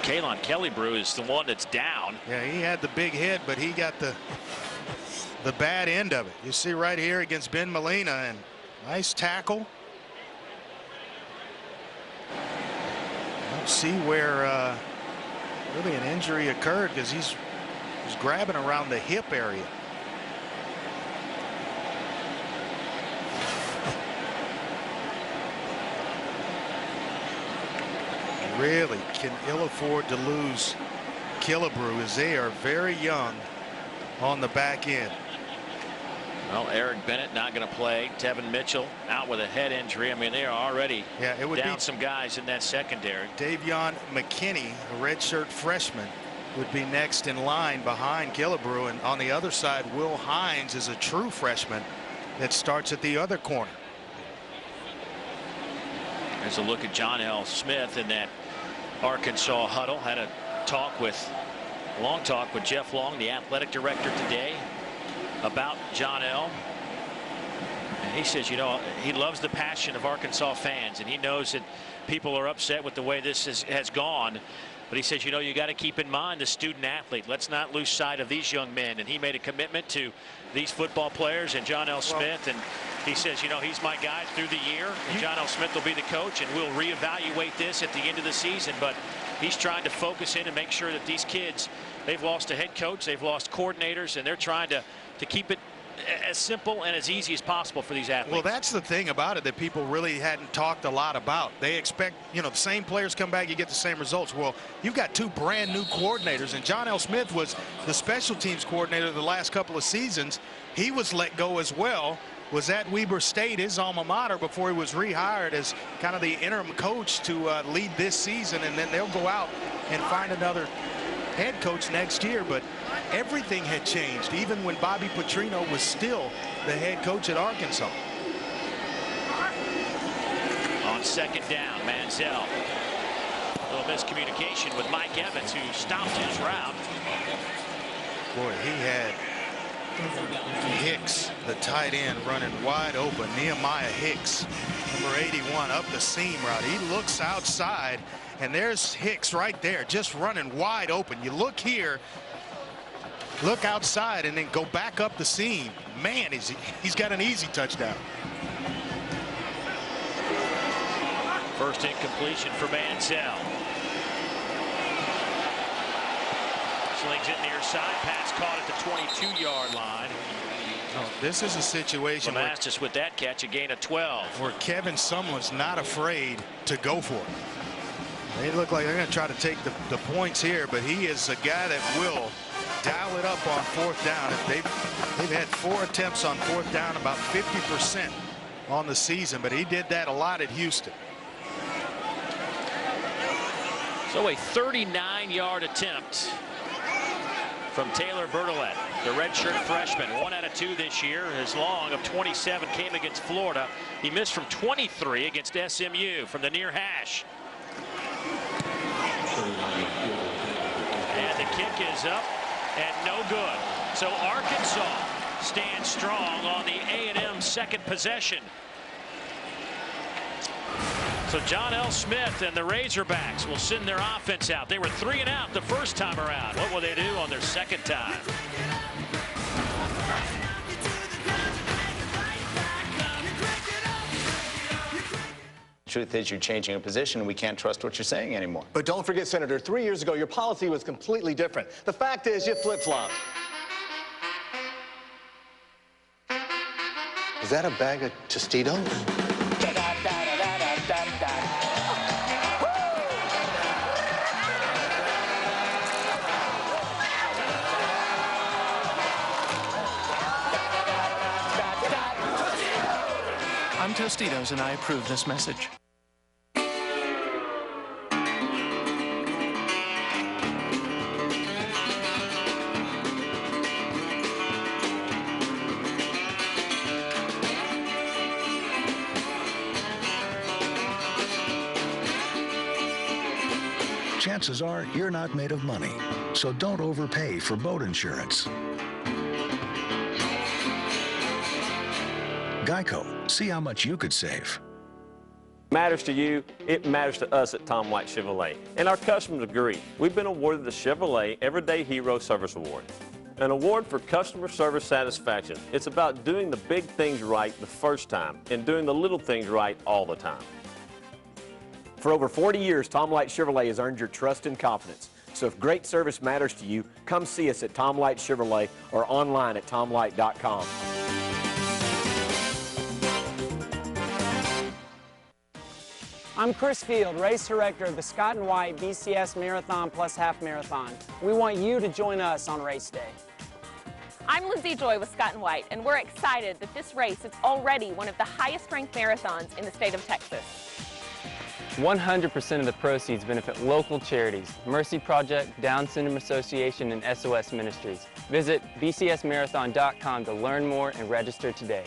Kalon Killebrew is the one that's down. Yeah, he had the big hit, but he got the bad end of it. You see right here against Ben Molina, and nice tackle. I don't see where really an injury occurred because he's grabbing around the hip area. Really can ill afford to lose Killebrew as they are very young on the back end. Well, Eric Bennett not going to play. Tevin Mitchell out with a head injury. I mean, they are already down some guys in that secondary. Davion McKinney, a redshirt freshman, would be next in line behind Killebrew. And on the other side, Will Hines is a true freshman that starts at the other corner. There's a look at John L. Smith in that Arkansas huddle. Had a long talk with Jeff Long, the athletic director, today about John L. And he says, you know, he loves the passion of Arkansas fans, and he knows that people are upset with the way this has gone. But he says, you know, you got to keep in mind the student athlete. Let's not lose sight of these young men. And he made a commitment to these football players and John L. Smith. And he says, you know, he's my guy through the year. And John L. Smith will be the coach, and we'll reevaluate this at the end of the season. But he's trying to focus in and make sure that these kids, they've lost a head coach, they've lost coordinators, and they're trying to keep it as simple and as easy as possible for these athletes. Well, that's the thing about it that people really hadn't talked a lot about. They expect, you know, the same players come back, you get the same results. Well, you've got 2 brand new coordinators, and John L. Smith was the special teams coordinator the last couple of seasons. He was let go as well. Was at Weber State, his alma mater, before he was rehired as kind of the interim coach to lead this season, and then they'll go out and find another head coach next year. But everything had changed, even when Bobby Petrino was still the head coach at Arkansas. On second down, Manziel. A little miscommunication with Mike Evans, who stopped his route. Boy, he had Hicks, the tight end, running wide open. Nehemiah Hicks, number 81, up the seam route. He looks outside, and there's Hicks right there, just running wide open. You look here, look outside, and then go back up the seam. Man, he's got an easy touchdown. First incompletion for Manziel. Slings it near side. Pass caught at the 22-yard line. Oh, this is a situation where Lamastus with that catch, a gain of 12. Where Kevin Sumlin's not afraid to go for it. They look like they're going to try to take the points here, but he is a guy that will dial it up on fourth down. They've had 4 attempts on fourth down, about 50% on the season, but he did that a lot at Houston. So a 39-yard attempt from Taylor Bertolet, the redshirt freshman. 1 out of 2 this year. His long of 27 came against Florida. He missed from 23 against SMU from the near hash. And the kick is up and no good. So Arkansas stands strong on the A&M second possession. So John L. Smith and the Razorbacks will send their offense out. They were 3 and out the first time around. What will they do on their second time? Truth is, you're changing a position, and we can't trust what you're saying anymore. But don't forget, Senator, 3 years ago, your policy was completely different. The fact is, you flip-flopped. Is that a bag of Tostitos? I'm Tostitos, and I approve this message. Chances are you're not made of money, so don't overpay for boat insurance. Geico, see how much you could save. Matters to you, it matters to us at Tom White Chevrolet, and our customers agree. We've been awarded the Chevrolet Everyday Hero Service Award, an award for customer service satisfaction. It's about doing the big things right the first time and doing the little things right all the time. For over 40 years, Tom White Chevrolet has earned your trust and confidence. So if great service matters to you, come see us at Tom White Chevrolet or online at tomlight.com. I'm Chris Field, race director of the Scott & White BCS Marathon Plus Half Marathon. We want you to join us on race day. I'm Lindsay Joy with Scott & White, and we're excited that this race is already one of the highest ranked marathons in the state of Texas. 100% of the proceeds benefit local charities, Mercy Project, Down Syndrome Association, and SOS Ministries. Visit bcsmarathon.com to learn more and register today.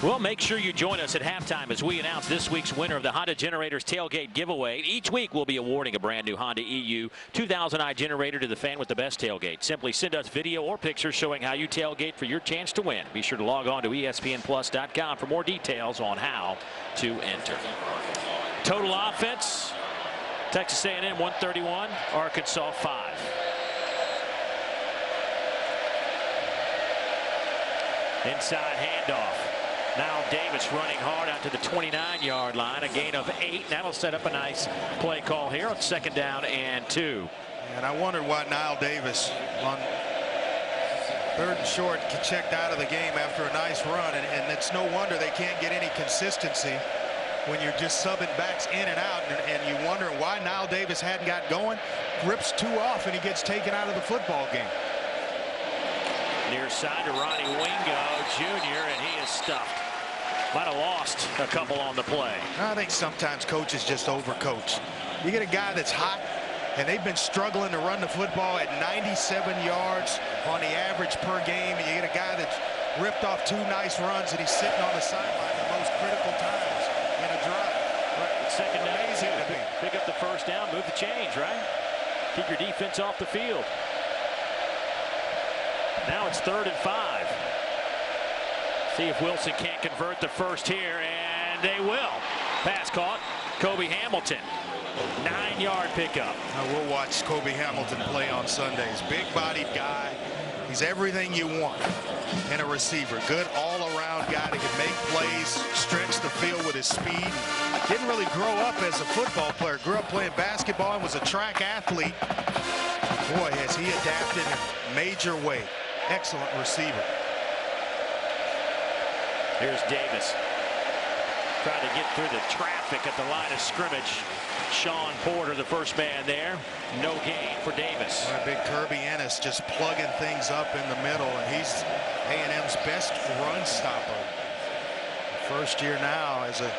Well, make sure you join us at halftime as we announce this week's winner of the Honda Generators Tailgate Giveaway. Each week, we'll be awarding a brand new Honda EU 2000i generator to the fan with the best tailgate. Simply send us video or pictures showing how you tailgate for your chance to win. Be sure to log on to ESPNplus.com for more details on how to enter. Total offense, Texas A&M 131, Arkansas 5. Inside handoff. Now Davis running hard out to the 29-yard line, a gain of 8. That'll set up a nice play call here on 2nd down and 2. And I wondered why Nile Davis on 3rd and short checked out of the game after a nice run, and it's no wonder they can't get any consistency when you're just subbing backs in and out, and you wonder why Nile Davis hadn't got going. Rips 2 off, and he gets taken out of the football game. Near side to Ronnie Wingo Jr., and he is stuffed. Might have lost a couple on the play. I think sometimes coaches just overcoach. You get a guy that's hot, and they've been struggling to run the football at 97 yards on the average per game, and you get a guy that's ripped off 2 nice runs, and he's sitting on the sideline at the most critical times in a drive. Right. 2nd down. Amazing to Pick up the first down, move the chains, right? Keep your defense off the field. Now it's 3rd and 5. See if Wilson can't convert the first here, and they will. Pass caught. Kobe Hamilton. 9-yard pickup. We'll watch Kobe Hamilton play on Sundays. Big-bodied guy. He's everything you want in a receiver. Good all-around guy that can make plays, stretch the field with his speed. Didn't really grow up as a football player. Grew up playing basketball and was a track athlete. Boy, has he adapted in a major way. Excellent receiver. Here's Davis. Trying to get through the traffic at the line of scrimmage. Sean Porter, the first man there. No gain for Davis. Big Kirby Ennis just plugging things up in the middle, and he's A&M's best run stopper. First year now as a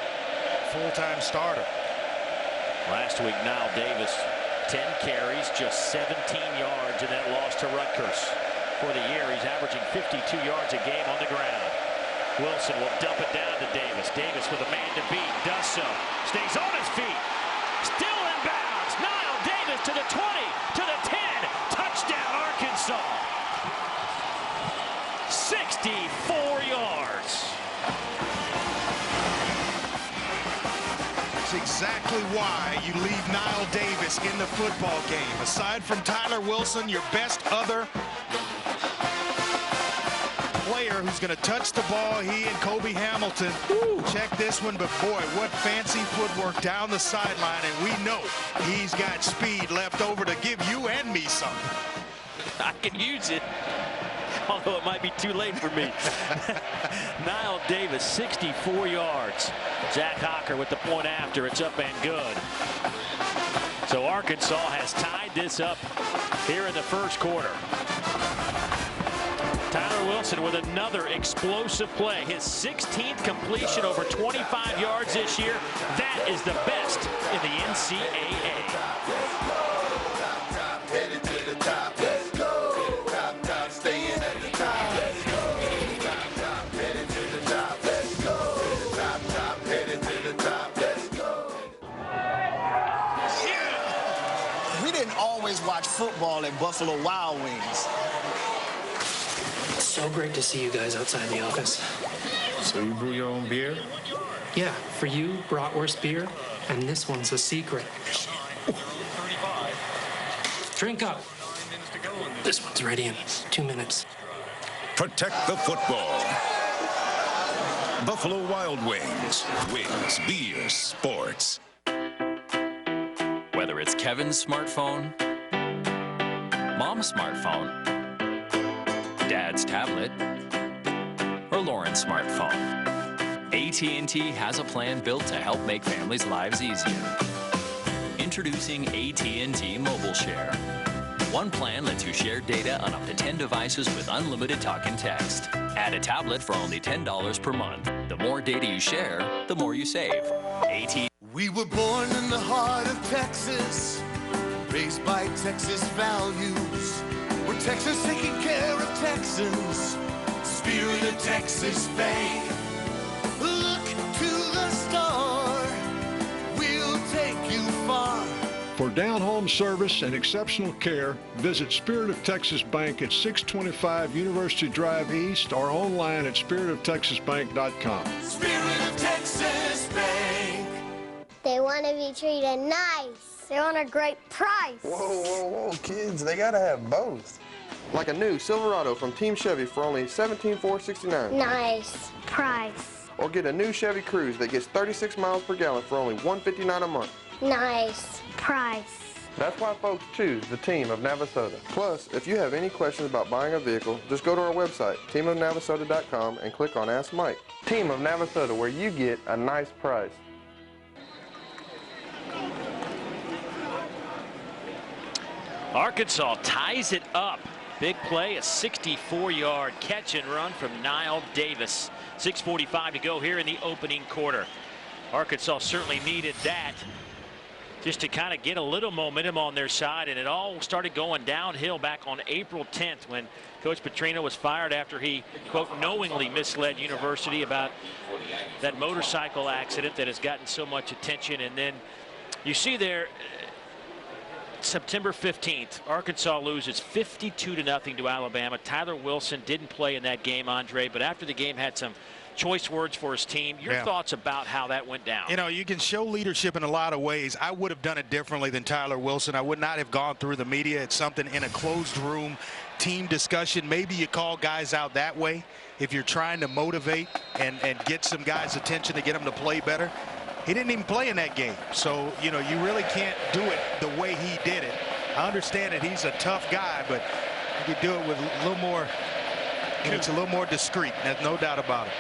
full-time starter. Last week, Niall Davis, 10 carries, just 17 yards in that loss to Rutgers. For the year, he's averaging 52 yards a game on the ground. Wilson will dump it down to Davis. Davis with a man to beat, does so. Stays on his feet. Still in bounds. Niall Davis to the 20, to the 10. Touchdown, Arkansas. 64 yards. That's exactly why you leave Niall Davis in the football game. Aside from Tyler Wilson, your best other player who's going to touch the ball, he and Kobe Hamilton. Check this one, but boy, what fancy footwork down the sideline, and we know he's got speed left over to give you and me some. I can use it, although it might be too late for me. Niall Davis, 64 yards. Jack Hocker with the point after. It's up and good. So Arkansas has tied this up here in the first quarter. Tyler Wilson with another explosive play. His 16th completion, over 25 yards this year. That is the best in the NCAA. We didn't always watch football at Buffalo Wild Wings. So great to see you guys outside the office. So you brew your own beer? Yeah, for you, bratwurst beer, and this one's a secret. Drink up. This one's ready in 2 minutes. Protect the football. Buffalo Wild Wings. Wings, beer, sports. Whether it's Kevin's smartphone, Mom's smartphone, Dad's tablet, or Lauren's smartphone, AT&T has a plan built to help make families' lives easier. Introducing AT&T Mobile Share. One plan lets you share data on up to 10 devices with unlimited talk and text. Add a tablet for only $10 per month. The more data you share, the more you save. We were born in the heart of Texas, raised by Texas values. We're Texas taking care of Texans. Spirit of Texas Bank. Look to the star. We'll take you far. For down-home service and exceptional care, visit Spirit of Texas Bank at 625 University Drive East or online at spiritoftexasbank.com. Spirit of Texas Bank. They want to be treated nice. They want a great price. Whoa, whoa, whoa, kids, they gotta have both. Like a new Silverado from Team Chevy for only $17,469. Nice price. Or get a new Chevy Cruze that gets 36 miles per gallon for only $159 a month. Nice price. That's why folks choose the Team of Navasota. Plus, if you have any questions about buying a vehicle, just go to our website, teamofnavasota.com, and click on Ask Mike. Team of Navasota, where you get a nice price. Arkansas ties it up. Big play, a 64-yard catch and run from Niall Davis. 6:45 to go here in the opening quarter. Arkansas certainly needed that just to kind of get a little momentum on their side, and it all started going downhill back on April 10th when Coach Petrino was fired after he, quote, knowingly misled University about that motorcycle accident that has gotten so much attention. And then You see there, September 15th, Arkansas loses 52-0 to Alabama. Tyler Wilson didn't play in that game, Andre, but after the game had some choice words for his team. Your thoughts about how that went down? You know, you can show leadership in a lot of ways. I would have done it differently than Tyler Wilson. I would not have gone through the media. It's something in a closed room team discussion. Maybe you call guys out that way if you're trying to motivate and get some guys' attention to get them to play better. He didn't even play in that game. So, you know, you really can't do it the way he did it. I understand that he's a tough guy, but you could do it with a little more, it's a little more discreet. There's no doubt about it.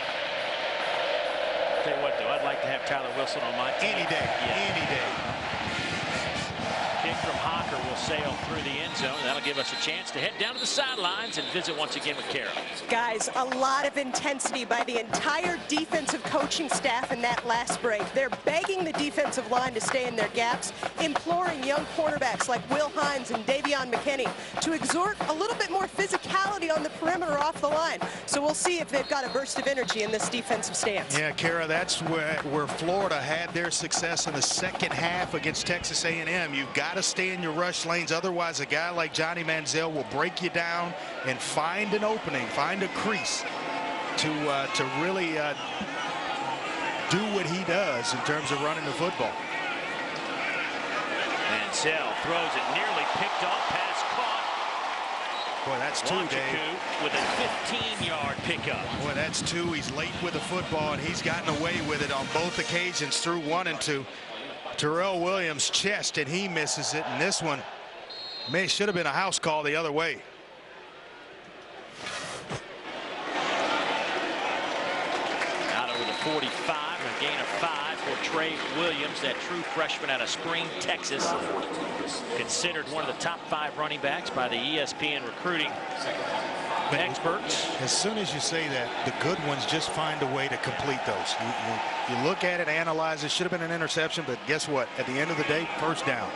Tell you what, though, I'd like to have Tyler Wilson on my team. Any day, any day. Kick from Hocker will sail through the end zone. That'll give us a chance to head down to the sidelines and visit once again with Kara. Guys, a lot of intensity by the entire defensive coaching staff in that last break. They're begging the defensive line to stay in their gaps, imploring young quarterbacks like Will Hines and Davion McKinney to exert a little bit more physicality on the perimeter off the line. So we'll see if they've got a burst of energy in this defensive stance. Yeah, Kara, that's where Florida had their success in the second half against Texas A&M. You've got to stay in your rush lanes. Otherwise, a guy like Johnny Manziel will break you down and find an opening, find a crease to really do what he does in terms of running the football. Manziel throws it, nearly picked off, pass caught. Boy, that's two, Dave. With a 15-yard pickup. Boy, that's two. He's late with the football, and he's gotten away with it on both occasions through 1 and 2. Terrell Williams' chest, and he misses it. And this one, man, should have been a house call the other way. Out over the 45, a gain of 5 for Trey Williams, that true freshman out of Spring, Texas. Considered one of the top 5 running backs by the ESPN recruiting experts. As soon as you say that, the good ones just find a way to complete those. You look at it, analyze it. Should have been an interception, but guess what? At the end of the day, first down.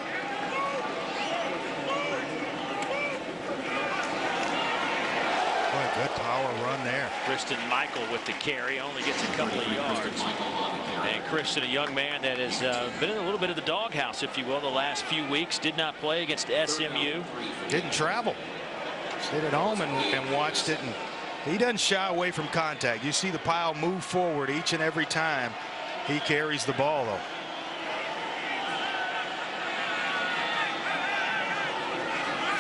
Boy, good power run there. Christian Michael with the carry, only gets a couple of yards. And Christian, a young man that has been in a little bit of the doghouse, if you will, the last few weeks. Did not play against SMU. Didn't travel. Stayed at home and watched it, and he doesn't shy away from contact. You see the pile move forward each and every time he carries the ball, though.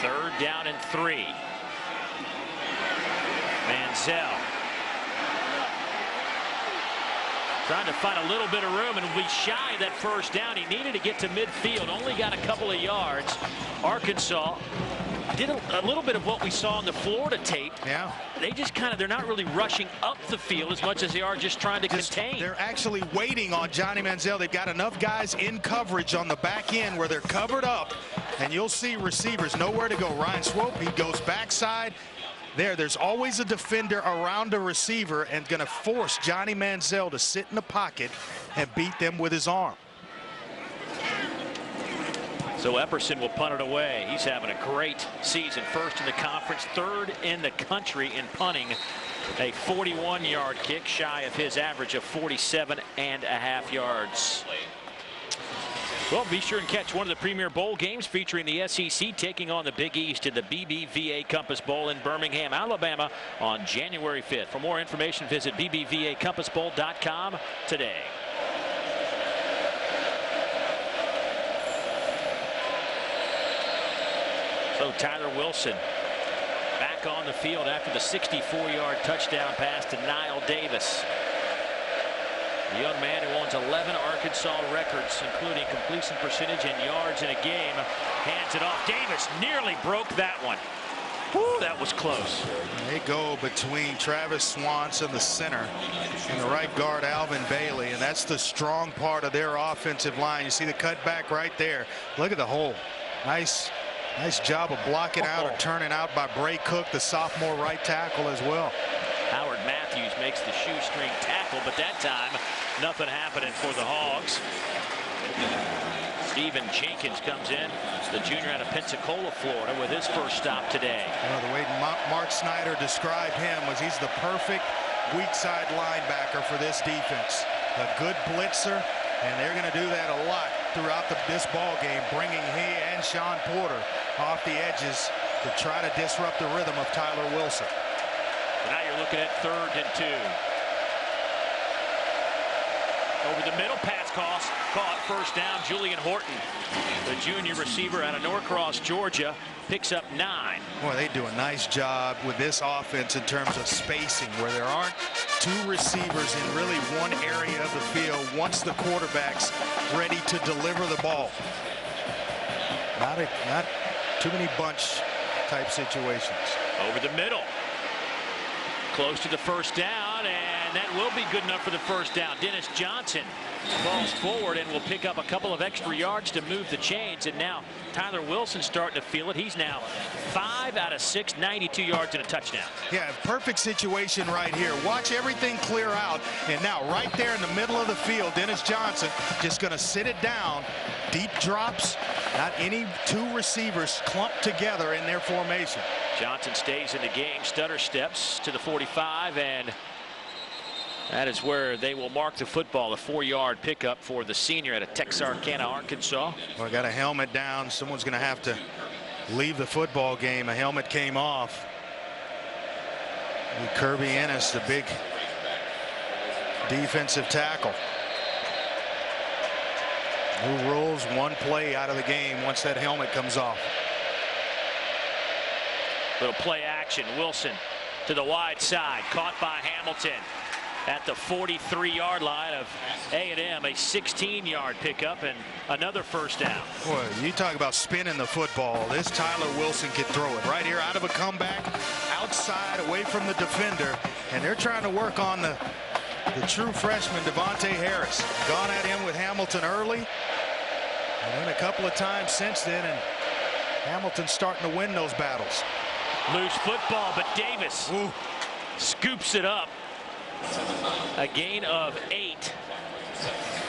Third down and 3. Manziel trying to find a little bit of room and will be shy of that first down. He needed to get to midfield, only got a couple of yards. Arkansas did a little bit of what we saw on the Florida tape. Yeah. They just they're not really rushing up the field as much as they are just trying to contain. They're actually waiting on Johnny Manziel. They've got enough guys in coverage on the back end where they're covered up, and you'll see receivers nowhere to go. Ryan Swope, he goes backside. There's always a defender around a receiver and going to force Johnny Manziel to sit in the pocket and beat them with his arm. So Epperson will punt it away. He's having a great season. First in the conference, third in the country in punting. A 41-yard kick, shy of his average of 47.5 yards. Well, be sure and catch one of the premier bowl games featuring the SEC taking on the Big East in the BBVA Compass Bowl in Birmingham, Alabama on January 5th. For more information, visit bbvacompassbowl.com today. So Tyler Wilson back on the field after the 64-yard touchdown pass to Niall Davis. The young man who owns 11 Arkansas records, including completion percentage and yards in a game, hands it off. Davis nearly broke that one. Whew, that was close. They go between Travis Swanson, the center, and the right guard, Alvin Bailey, and that's the strong part of their offensive line. You see the cutback right there. Look at the hole. Nice job of blocking out or turning out by Bray Cook, the sophomore right tackle as well. Howard Matthews makes the shoestring tackle, but that time nothing happening for the Hogs. Stephen Jenkins comes in, the junior out of Pensacola, Florida, with his first stop today. Well, the way Mark Snyder described him was he's the perfect weak side linebacker for this defense. A good blitzer, and they're going to do that a lot throughout this ball game, bringing he and Sean Porter off the edges to try to disrupt the rhythm of Tyler Wilson. Now you're looking at 3rd and 2. Over the middle, pass caught, first down. Julian Horton, the junior receiver out of Norcross, Georgia, picks up 9. Boy, they do a nice job with this offense in terms of spacing, where there aren't 2 receivers in really one area of the field once the quarterback's ready to deliver the ball. Not too many bunch type situations. Over the middle, close to the first down, and that will be good enough for the first down. Dennis Johnson falls forward and will pick up a couple of extra yards to move the chains, and now Tyler Wilson's starting to feel it. He's now 5 out of 6, 92 yards and a touchdown. Yeah, perfect situation right here. Watch everything clear out, and now right there in the middle of the field, Dennis Johnson just going to sit it down. Deep drops, not any 2 receivers clumped together in their formation. Johnson stays in the game, stutter steps to the 45, and that is where they will mark the football. A 4-yard pickup for the senior out of Texarkana, Arkansas. Well, I got a helmet down. Someone's going to have to leave the football game. A helmet came off. And Kirby Ennis, the big defensive tackle. New rules, 1 play out of the game once that helmet comes off. Little play action. Wilson to the wide side, caught by Hamilton at the 43-yard line of A&M. A 16-yard pickup and another first down. Boy, you talk about spinning the football. This Tyler Wilson can throw it right here out of a comeback, outside, away from the defender, and they're trying to work on the true freshman Devontae Harris. Gone at him with Hamilton early, and then a couple of times since then, and Hamilton's starting to win those battles. Loose football, but Davis scoops it up. A gain of 8.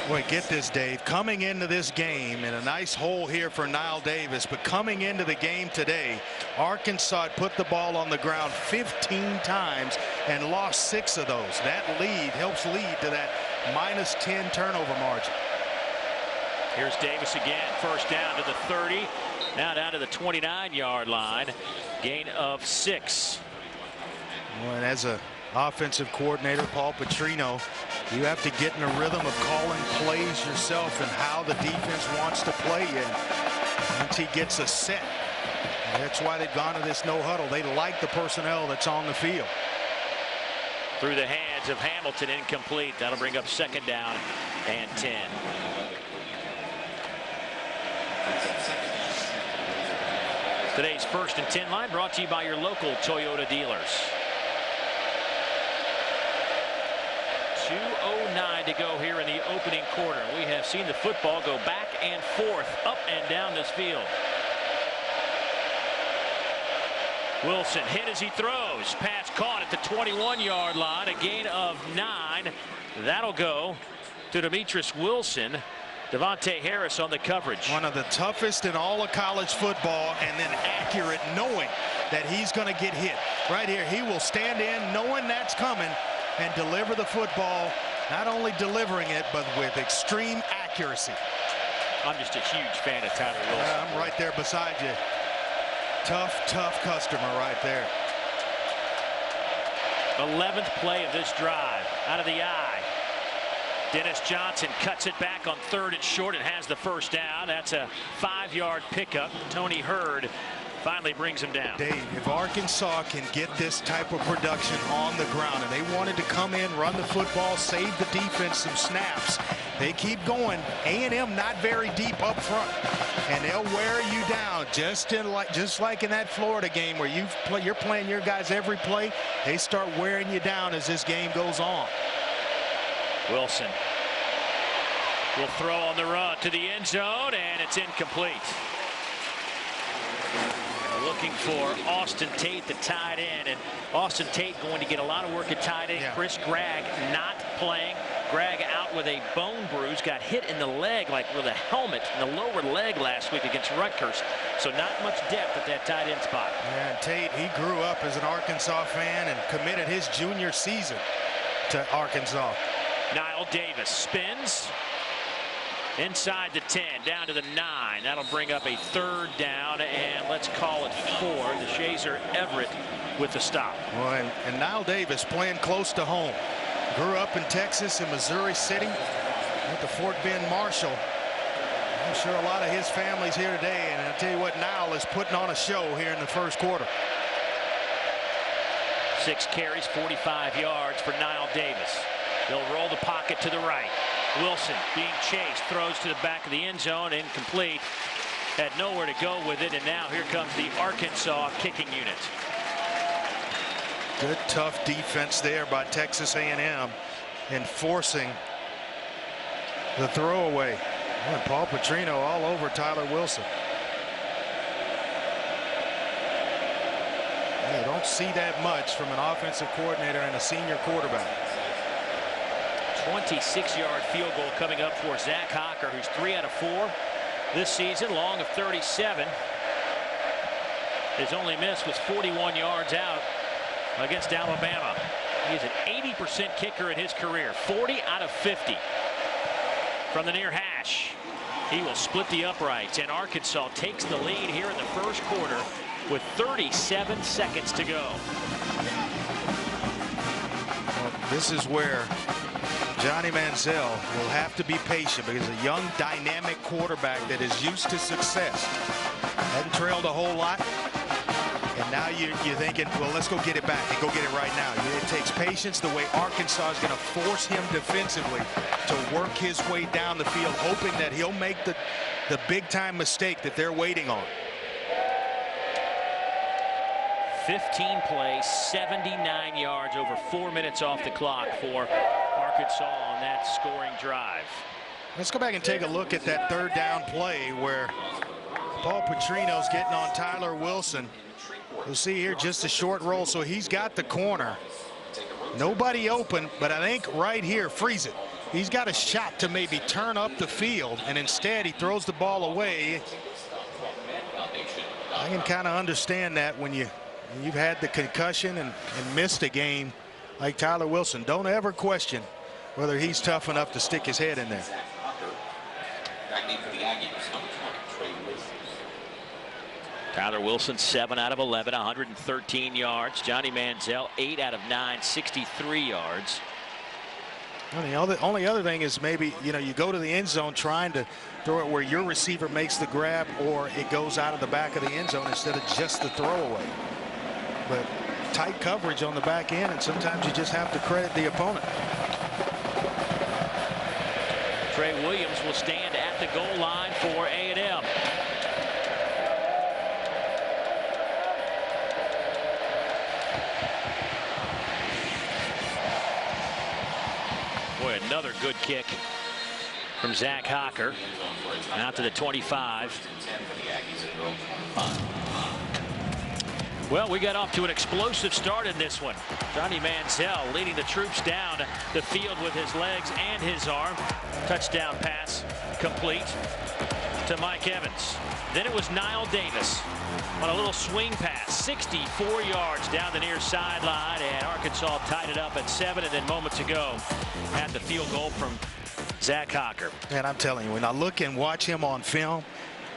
Boy, get this, Dave. Coming into this game, and a nice hole here for Nile Davis, but coming into the game today, Arkansas put the ball on the ground 15 times and lost 6 of those. That lead helps lead to that -10 turnover margin. Here's Davis again, first down to the 30, now down to the 29-yard line. Gain of 6. Well, and as a offensive coordinator, Paul Petrino, you have to get in a rhythm of calling plays yourself and how the defense wants to play in once he gets a set. And that's why they've gone to this no huddle. They like the personnel that's on the field. Through the hands of Hamilton, incomplete. That'll bring up 2nd down and 10. Today's 1st and 10 line brought to you by your local Toyota dealers. 2:09 to go here in the opening quarter. We have seen the football go back and forth, up and down this field. Wilson hit as he throws. Pass caught at the 21-yard line. A gain of 9. That'll go to Demetrius Wilson. Devontae Harris on the coverage. One of the toughest in all of college football, and then accurate, knowing that he's going to get hit. Right here, he will stand in knowing that's coming and deliver the football, not only delivering it, but with extreme accuracy. I'm just a huge fan of Tyler Wilson. I'm right there beside you. Tough customer right there. 11th play of this drive. Out of the eye. Dennis Johnson cuts it back on 3rd and short and has the first down. That's a 5-yard pickup. Tony Hurd finally brings him down. Dave, if Arkansas can get this type of production on the ground, and they wanted to come in, run the football, save the defense some snaps, they keep going. A&M not very deep up front, and they'll wear you down just like in that Florida game where you're playing your guys every play. They start wearing you down as this game goes on. Wilson will throw on the run to the end zone, and it's incomplete. Looking for Austin Tate, the tight end, and Austin Tate going to get a lot of work at tight end. Chris Gregg not playing. Gregg out with a bone bruise, got hit in the leg, like with a helmet in the lower leg last week against Rutgers. So not much depth at that tight end spot. Yeah, and Tate, he grew up as an Arkansas fan and committed his junior season to Arkansas. Nile Davis spins, Inside the 10, down to the 9. That'll bring up a 3rd down, and let's call it 4. DeShazer Everett with the stop. Well, and Nile Davis playing close to home. Grew up in Texas, in Missouri City, went to Fort Bend Marshall. I'm sure a lot of his family's here today, and I'll tell you what, Nile is putting on a show here in the first quarter. 6 carries, 45 yards for Nile Davis. They'll roll the pocket to the right. Wilson being chased, throws to the back of the end zone, incomplete. Had nowhere to go with it, and now here comes the Arkansas kicking unit. Good tough defense there by Texas A&M, enforcing the throwaway. And Paul Petrino all over Tyler Wilson. You don't see that much from an offensive coordinator and a senior quarterback. 26-yard field goal coming up for Zach Hocker, who's 3 out of 4 this season, long of 37. His only miss was 41 yards out against Alabama. He's an 80% kicker in his career, 40 out of 50 from the near hash. He will split the uprights, and Arkansas takes the lead here in the first quarter with 37 seconds to go. Well, this is where Johnny Manziel will have to be patient, because a young dynamic quarterback that is used to success hadn't trailed a whole lot, and now you're thinking, well, let's go get it back and go get it right now. It takes patience. The way Arkansas is going to force him defensively to work his way down the field, hoping that he'll make the big time mistake that they're waiting on. 15 plays, 79 yards, over 4 minutes off the clock for Arkansas on that scoring drive. Let's go back and take a look at that 3rd down play where Paul Petrino's getting on Tyler Wilson. You'll see here just a short roll, so he's got the corner. Nobody open, but I think right here, freeze it. He's got a shot to maybe turn up the field, and instead he throws the ball away. I can kind of understand that when you've had the concussion and missed a game like Tyler Wilson. Don't ever question whether he's tough enough to stick his head in there. Tyler Wilson, 7 out of 11, 113 yards. Johnny Manziel, 8 out of 9, 63 yards. Well, the only other thing is maybe, you go to the end zone trying to throw it where your receiver makes the grab, or it goes out of the back of the end zone instead of just the throwaway. But tight coverage on the back end, and sometimes you just have to credit the opponent. Trey Williams will stand at the goal line for A&M. Boy, another good kick from Zach Hocker. Out to the 25. Well, we got off to an explosive start in this one. Johnny Manziel leading the troops down the field with his legs and his arm. Touchdown pass complete to Mike Evans. Then it was Nile Davis on a little swing pass, 64 yards down the near sideline, and Arkansas tied it up at 7. And then moments ago had the field goal from Zach Hocker. And I'm telling you, when I look and watch him on film,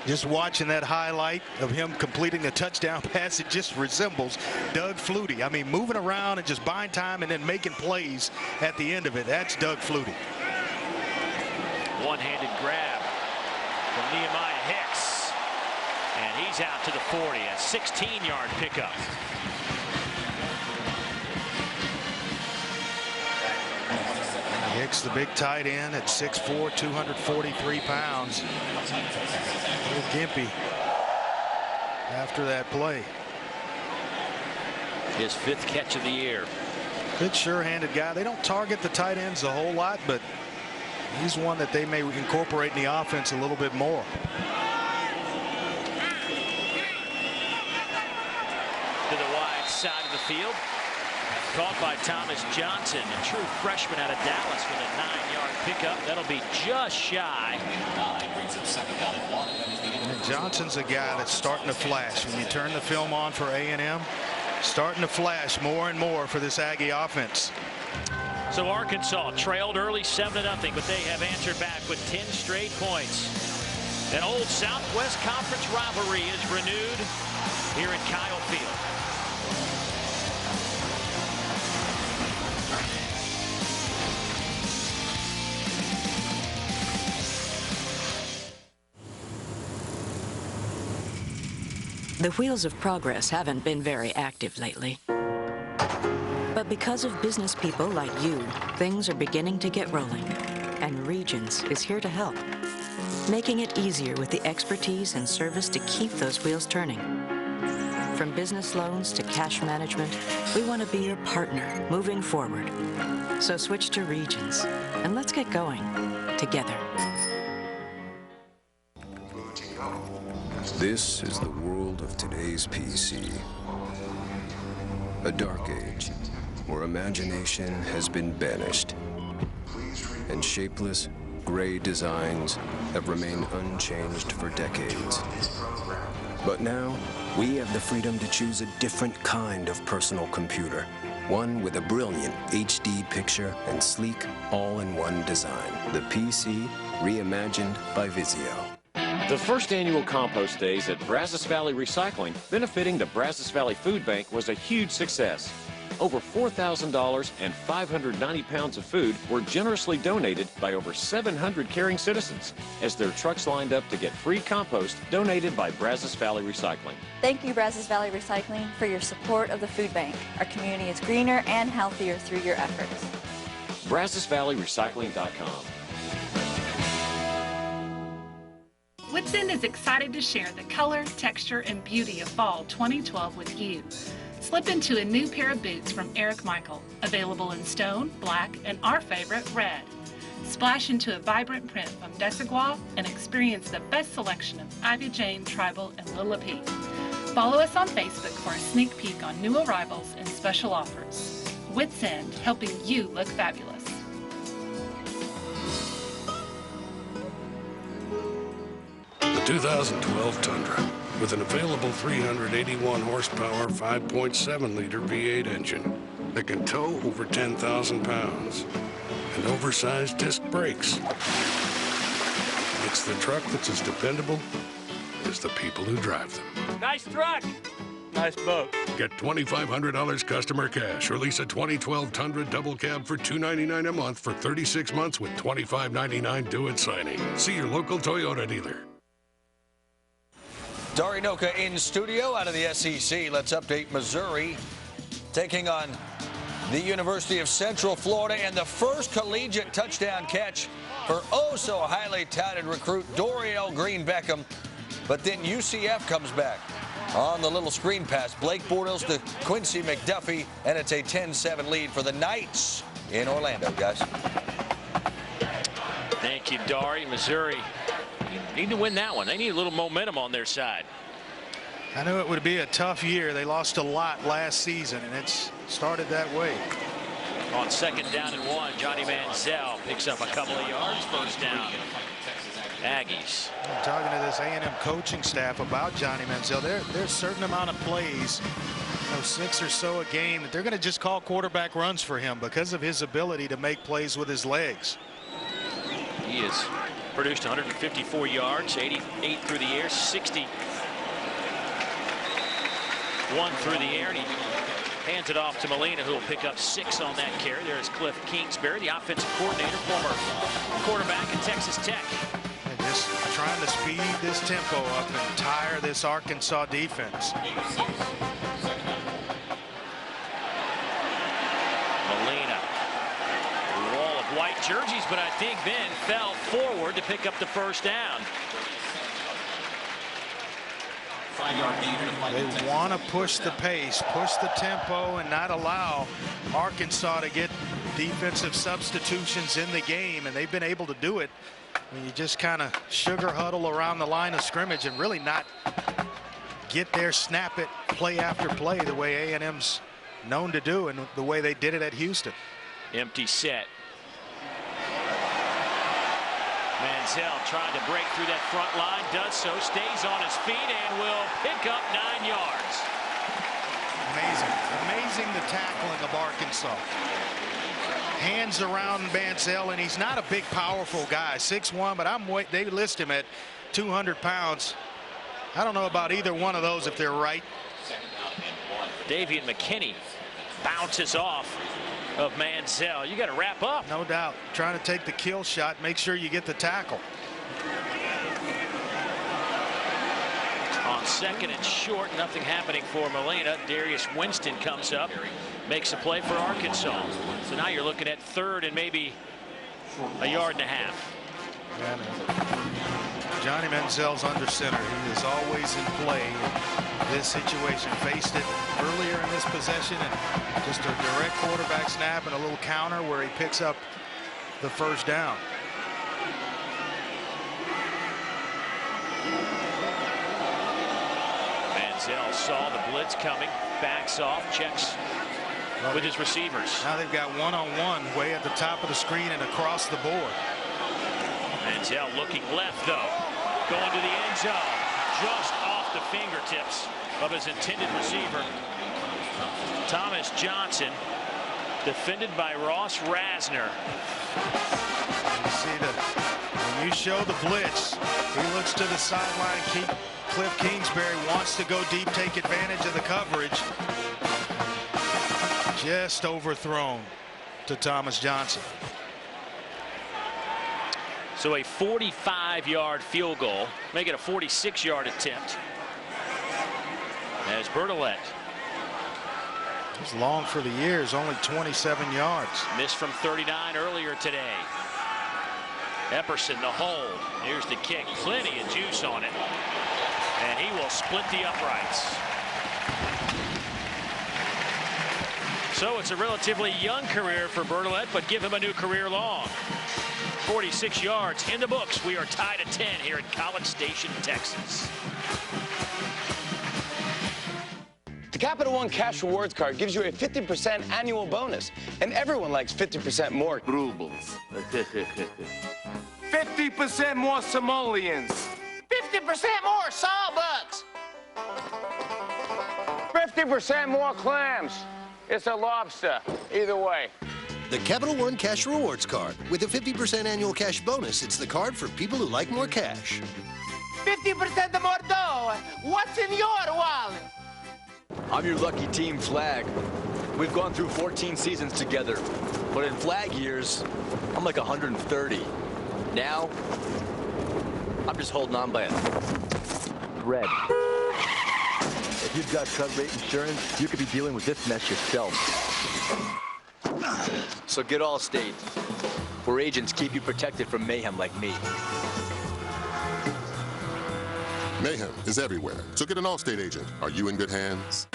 just watching that highlight of him completing the touchdown pass, it just resembles Doug Flutie. I mean, moving around and just buying time and then making plays at the end of it. That's Doug Flutie. One-handed grab from Nehemiah Hicks, and he's out to the 40, a 16-yard pickup. Hicks, the big tight end at 6'4", 243 pounds. A little gimpy after that play. His 5th catch of the year. Good sure-handed guy. They don't target the tight ends a whole lot, but he's one that they may incorporate in the offense a little bit more. To the wide side of the field. Caught by Thomas Johnson, a true freshman out of Dallas, with a 9-yard pickup. That'll be just shy. And Johnson's a guy that's starting to flash. When you turn the film on for A&M, starting to flash more and more for this Aggie offense. So Arkansas trailed early 7-0, but they have answered back with 10 straight points. An old Southwest Conference rivalry is renewed here at Kyle Field. The wheels of progress haven't been very active lately. But because of business people like you, things are beginning to get rolling. And Regions is here to help, making it easier with the expertise and service to keep those wheels turning. From business loans to cash management, we want to be your partner moving forward. So switch to Regions, and let's get going together. This is the world of today's PC. A dark age where imagination has been banished, and shapeless, gray designs have remained unchanged for decades. But now, we have the freedom to choose a different kind of personal computer, one with a brilliant HD picture and sleek, all-in-one design. The PC, reimagined by Vizio. The first annual compost days at Brazos Valley Recycling, benefiting the Brazos Valley Food Bank, was a huge success. Over $4,000 and 590 pounds of food were generously donated by over 700 caring citizens as their trucks lined up to get free compost donated by Brazos Valley Recycling. Thank you, Brazos Valley Recycling, for your support of the food bank. Our community is greener and healthier through your efforts. BrazosValleyRecycling.com. Woodsend is excited to share the color, texture, and beauty of fall 2012 with you. Slip into a new pair of boots from Eric Michael, available in stone, black, and our favorite, red. Splash into a vibrant print from Desigual and experience the best selection of Ivy Jane, Tribal, and Lila P. Follow us on Facebook for a sneak peek on new arrivals and special offers. Woodsend, helping you look fabulous. The 2012 Tundra, with an available 381 horsepower, 5.7-liter V8 engine that can tow over 10,000 pounds, and oversized disc brakes. It's the truck that's as dependable as the people who drive them. Nice truck. Nice boat. Get $2,500 customer cash or lease a 2012 Tundra double cab for $299 a month for 36 months with $25.99 due at signing. See your local Toyota dealer. Dari Noka in studio out of the SEC. Let's update Missouri taking on the University of Central Florida, and the first collegiate touchdown catch for oh-so highly touted recruit Dorial Green Beckham. But then UCF comes back on the little screen pass. Blake Bortles to Quincy McDuffie, and it's a 10-7 lead for the Knights in Orlando, guys. Thank you, Dari. Missouri need to win that one. They need a little momentum on their side. I knew it would be a tough year. They lost a lot last season, and it's started that way. On 2nd down and 1, Johnny Manziel picks up a couple of yards. First down. Aggies. I'm talking to this A&M coaching staff about Johnny Manziel. There's a certain amount of plays, 6 or so a game, that they're going to just call quarterback runs for him because of his ability to make plays with his legs. He has produced 154 yards, 88 through the air, 61 through the air, and he hands it off to Molina, who will pick up 6 on that carry. There's Cliff Kingsbury, the offensive coordinator, former quarterback at Texas Tech. And just trying to speed this tempo up and tire this Arkansas defense. Molina, wall of white jerseys, but I think then fell forward to pick up the first down. They want to push the pace, push the tempo, and not allow Arkansas to get defensive substitutions in the game, and they've been able to do it. When you just kind of sugar huddle around the line of scrimmage and really not get there, snap it play after play the way A&M's known to do and the way they did it at Houston. Empty set. Manziel trying to break through that front line, does so, stays on his feet, and will pick up 9 yards. Amazing the tackling of Arkansas. hands around Mansell, and he's not a big, powerful guy, 6'1", but they list him at 200 pounds. I don't know about either one of those if they're right. Davian McKinney bounces off of Mansell. You got to wrap up. No doubt. Trying to take the kill shot, make sure you get the tackle. On second and short, nothing happening for Molina. Darius Winston comes up, makes a play for Arkansas. So now you're looking at third and maybe a yard and a half. Johnny Manziel's under center. He is always in play in this situation. Faced it earlier in this possession, and just a direct quarterback snap and a little counter where he picks up the first down. Manziel saw the blitz coming, backs off, checks with his receivers. Now they've got one-on-one way at the top of the screen and across the board. Manziel looking left, though, going to the end zone, just off the fingertips of his intended receiver. Thomas Johnson, defended by Ross Rasner. You see when you show the blitz, he looks to the sideline. Cliff Kingsbury wants to go deep, take advantage of the coverage. Just overthrown to Thomas Johnson. So a 45-yard field goal, make it a 46-yard attempt. As Bertolet. He's long for the years, only 27 yards. Missed from 39 earlier today. Epperson, the hold. Here's the kick, plenty of juice on it. And he will split the uprights. So it's a relatively young career for Bertolet, but give him a new career long. 46 yards in the books. We are tied at 10 here at College Station, Texas. The Capital One Cash Rewards Card gives you a 50% annual bonus, and everyone likes 50% more rubles. 50% more simoleons. 50% more sawbucks. 50% more clams. It's a lobster, either way. The Capital One Cash Rewards Card. With a 50% annual cash bonus, it's the card for people who like more cash. 50% more dough. What's in your wallet? I'm your lucky team, Flag. We've gone through 14 seasons together, but in Flag years, I'm like 130. Now, I'm just holding on by a thread. If you've got cut rate insurance, you could be dealing with this mess yourself. So get Allstate, where agents keep you protected from mayhem like me. Mayhem is everywhere, so get an Allstate agent. Are you in good hands?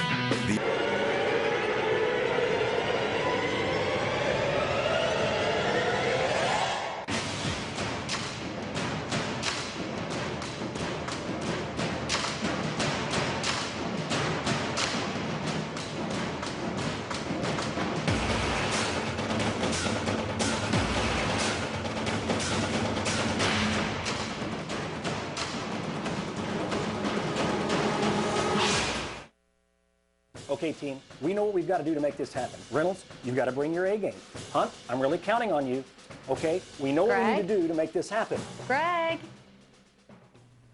Okay, team, we know what we've got to do to make this happen. Reynolds, you've got to bring your A game. Hunt, I'm really counting on you. Okay, we know what we need to do to make this happen. Greg,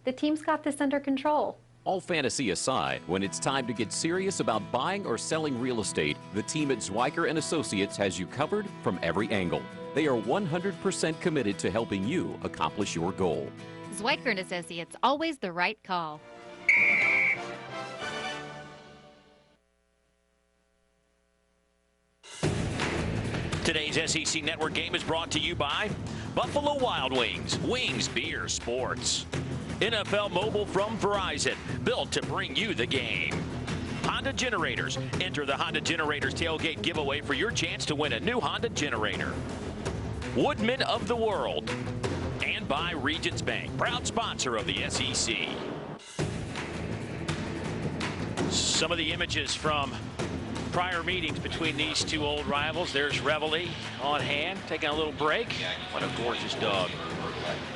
the team's got this under control. All fantasy aside, when it's time to get serious about buying or selling real estate, the team at Zwiker & Associates has you covered from every angle. They are 100% committed to helping you accomplish your goal. Zwiker & Associates, always the right call. Today's SEC Network game is brought to you by Buffalo Wild Wings, Wings Beer Sports. NFL Mobile from Verizon, built to bring you the game. Honda Generators, enter the Honda Generators tailgate giveaway for your chance to win a new Honda generator. Woodman of the World, and by Regions Bank, proud sponsor of the SEC. Some of the images from prior meetings between these two old rivals. There's Reveille on hand, taking a little break. What a gorgeous dog.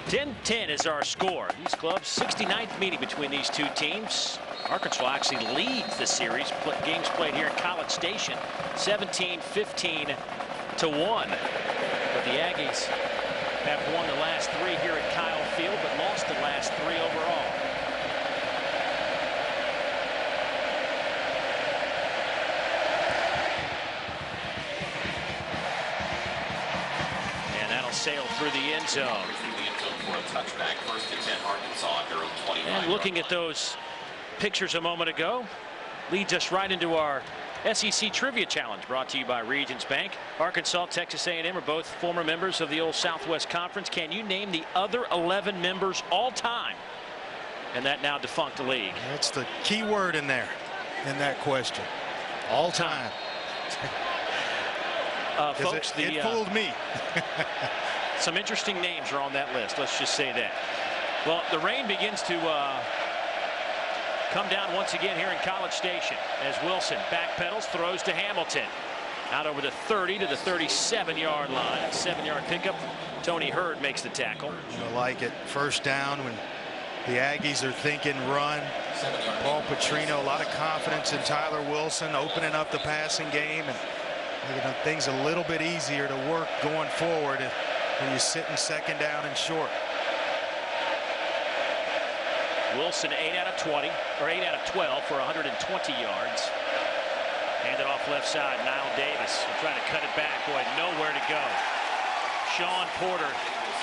10-10 is our score. These clubs, 69th meeting between these two teams. Arkansas actually leads the series. Games played here in College Station, 17-15 But the Aggies have won the last 3 here at Kyle Field, but lost the last 3 overall. And that'll sail through the end zone. And looking at those pictures a moment ago leads us right into our SEC Trivia Challenge, brought to you by Regions Bank. Arkansas, Texas A&M are both former members of the old Southwest Conference. Can you name the other 11 members all time in that now defunct league? That's the key word in there, in that question. All time. Folks, it fooled me. Some interesting names are on that list. Let's just say that. Well, the rain begins to come down once again here in College Station as Wilson backpedals, throws to Hamilton. Out over the 30 to the 37-yard line. 7-yard pickup. Tony Hurd makes the tackle. I like it. First down when the Aggies are thinking run. Paul Petrino, a lot of confidence in Tyler Wilson, opening up the passing game and making things a little bit easier to work going forward when you're sitting second down and short. Wilson 8 out of 20, or 8 out of 12 for 120 yards. Handed off left side, Niall Davis trying to cut it back. Boy, nowhere to go. Sean Porter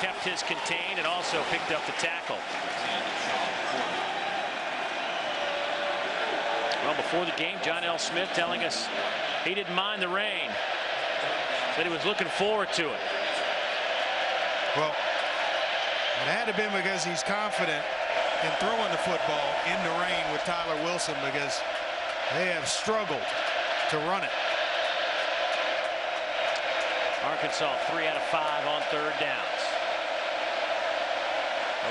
kept his contained and also picked up the tackle. Well, before the game, John L. Smith telling us he didn't mind the rain. Said he was looking forward to it. Well, it had to be because he's confident in throwing the football in the rain with Tyler Wilson, because they have struggled to run it. Arkansas 3 out of 5 on third downs.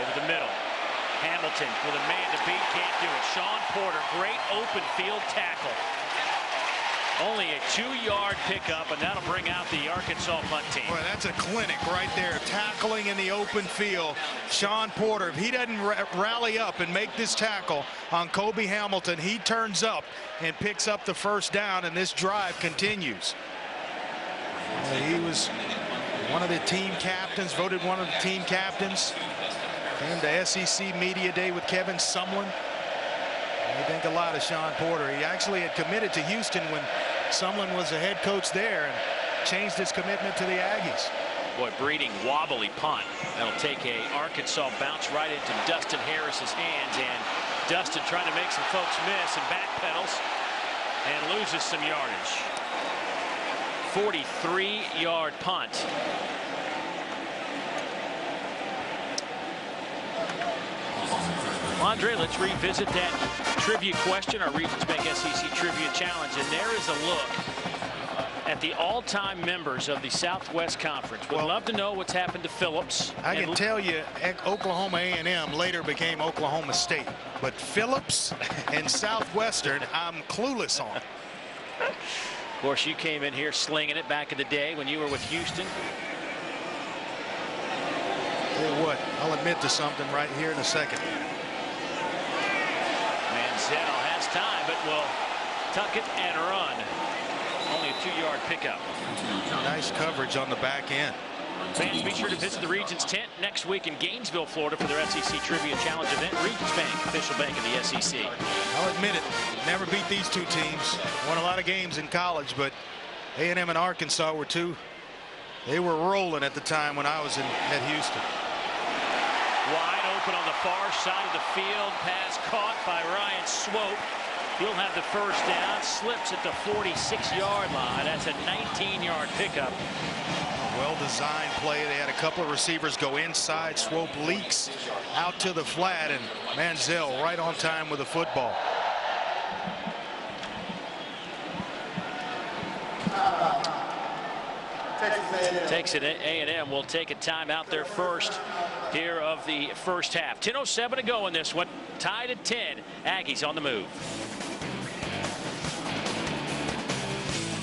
Over the middle. Hamilton with a man to beat, can't do it. Sean Porter, great open field tackle. Only a 2-yard pickup, and that'll bring out the Arkansas punt team. Boy, that's a clinic right there, tackling in the open field. Sean Porter, if he doesn't rally up and make this tackle on Kobe Hamilton, he turns up and picks up the first down, and this drive continues. He was one of the team captains, voted one of the team captains. Came to SEC Media Day with Kevin Sumlin. I think a lot of Sean Porter. He actually had committed to Houston when Sumlin was the head coach there and changed his commitment to the Aggies. Boy, Breeding wobbly punt. That'll take a Arkansas bounce right into Dustin Harris's hands, and Dustin trying to make some folks miss and backpedals and loses some yardage. 43-yard punt. Andre, let's revisit that trivia question, our Regions Bank SEC Trivia Challenge, and there is a look at the all-time members of the Southwest Conference. We'd love to know what's happened to Phillips. I can tell you Oklahoma A&M later became Oklahoma State, but Phillips and Southwestern, I'm clueless on. Of course, you came in here slinging it back in the day when you were with Houston. Tell you what, I'll admit to something right here in a second. Manziel has time, but will tuck it and run. Only a 2-yard pickup. Nice coverage on the back end. Fans, be sure to visit the Regions tent next week in Gainesville, Florida for their SEC Trivia Challenge event. Regions Bank, official bank of the SEC. I'll admit it, never beat these two teams. Won a lot of games in college, but A&M and Arkansas were they were rolling at the time when I was at Houston. Wide open on the far side of the field. Pass caught by Ryan Swope. He'll have the first down. Slips at the 46-yard line. That's a 19-yard pickup. Well-designed play. They had a couple of receivers go inside. Swope leaks out to the flat, and Manziel right on time with the football. Texas A&M will take a timeout, their first here of the first half. 10:07 to go in this one. Tied at 10. Aggies on the move.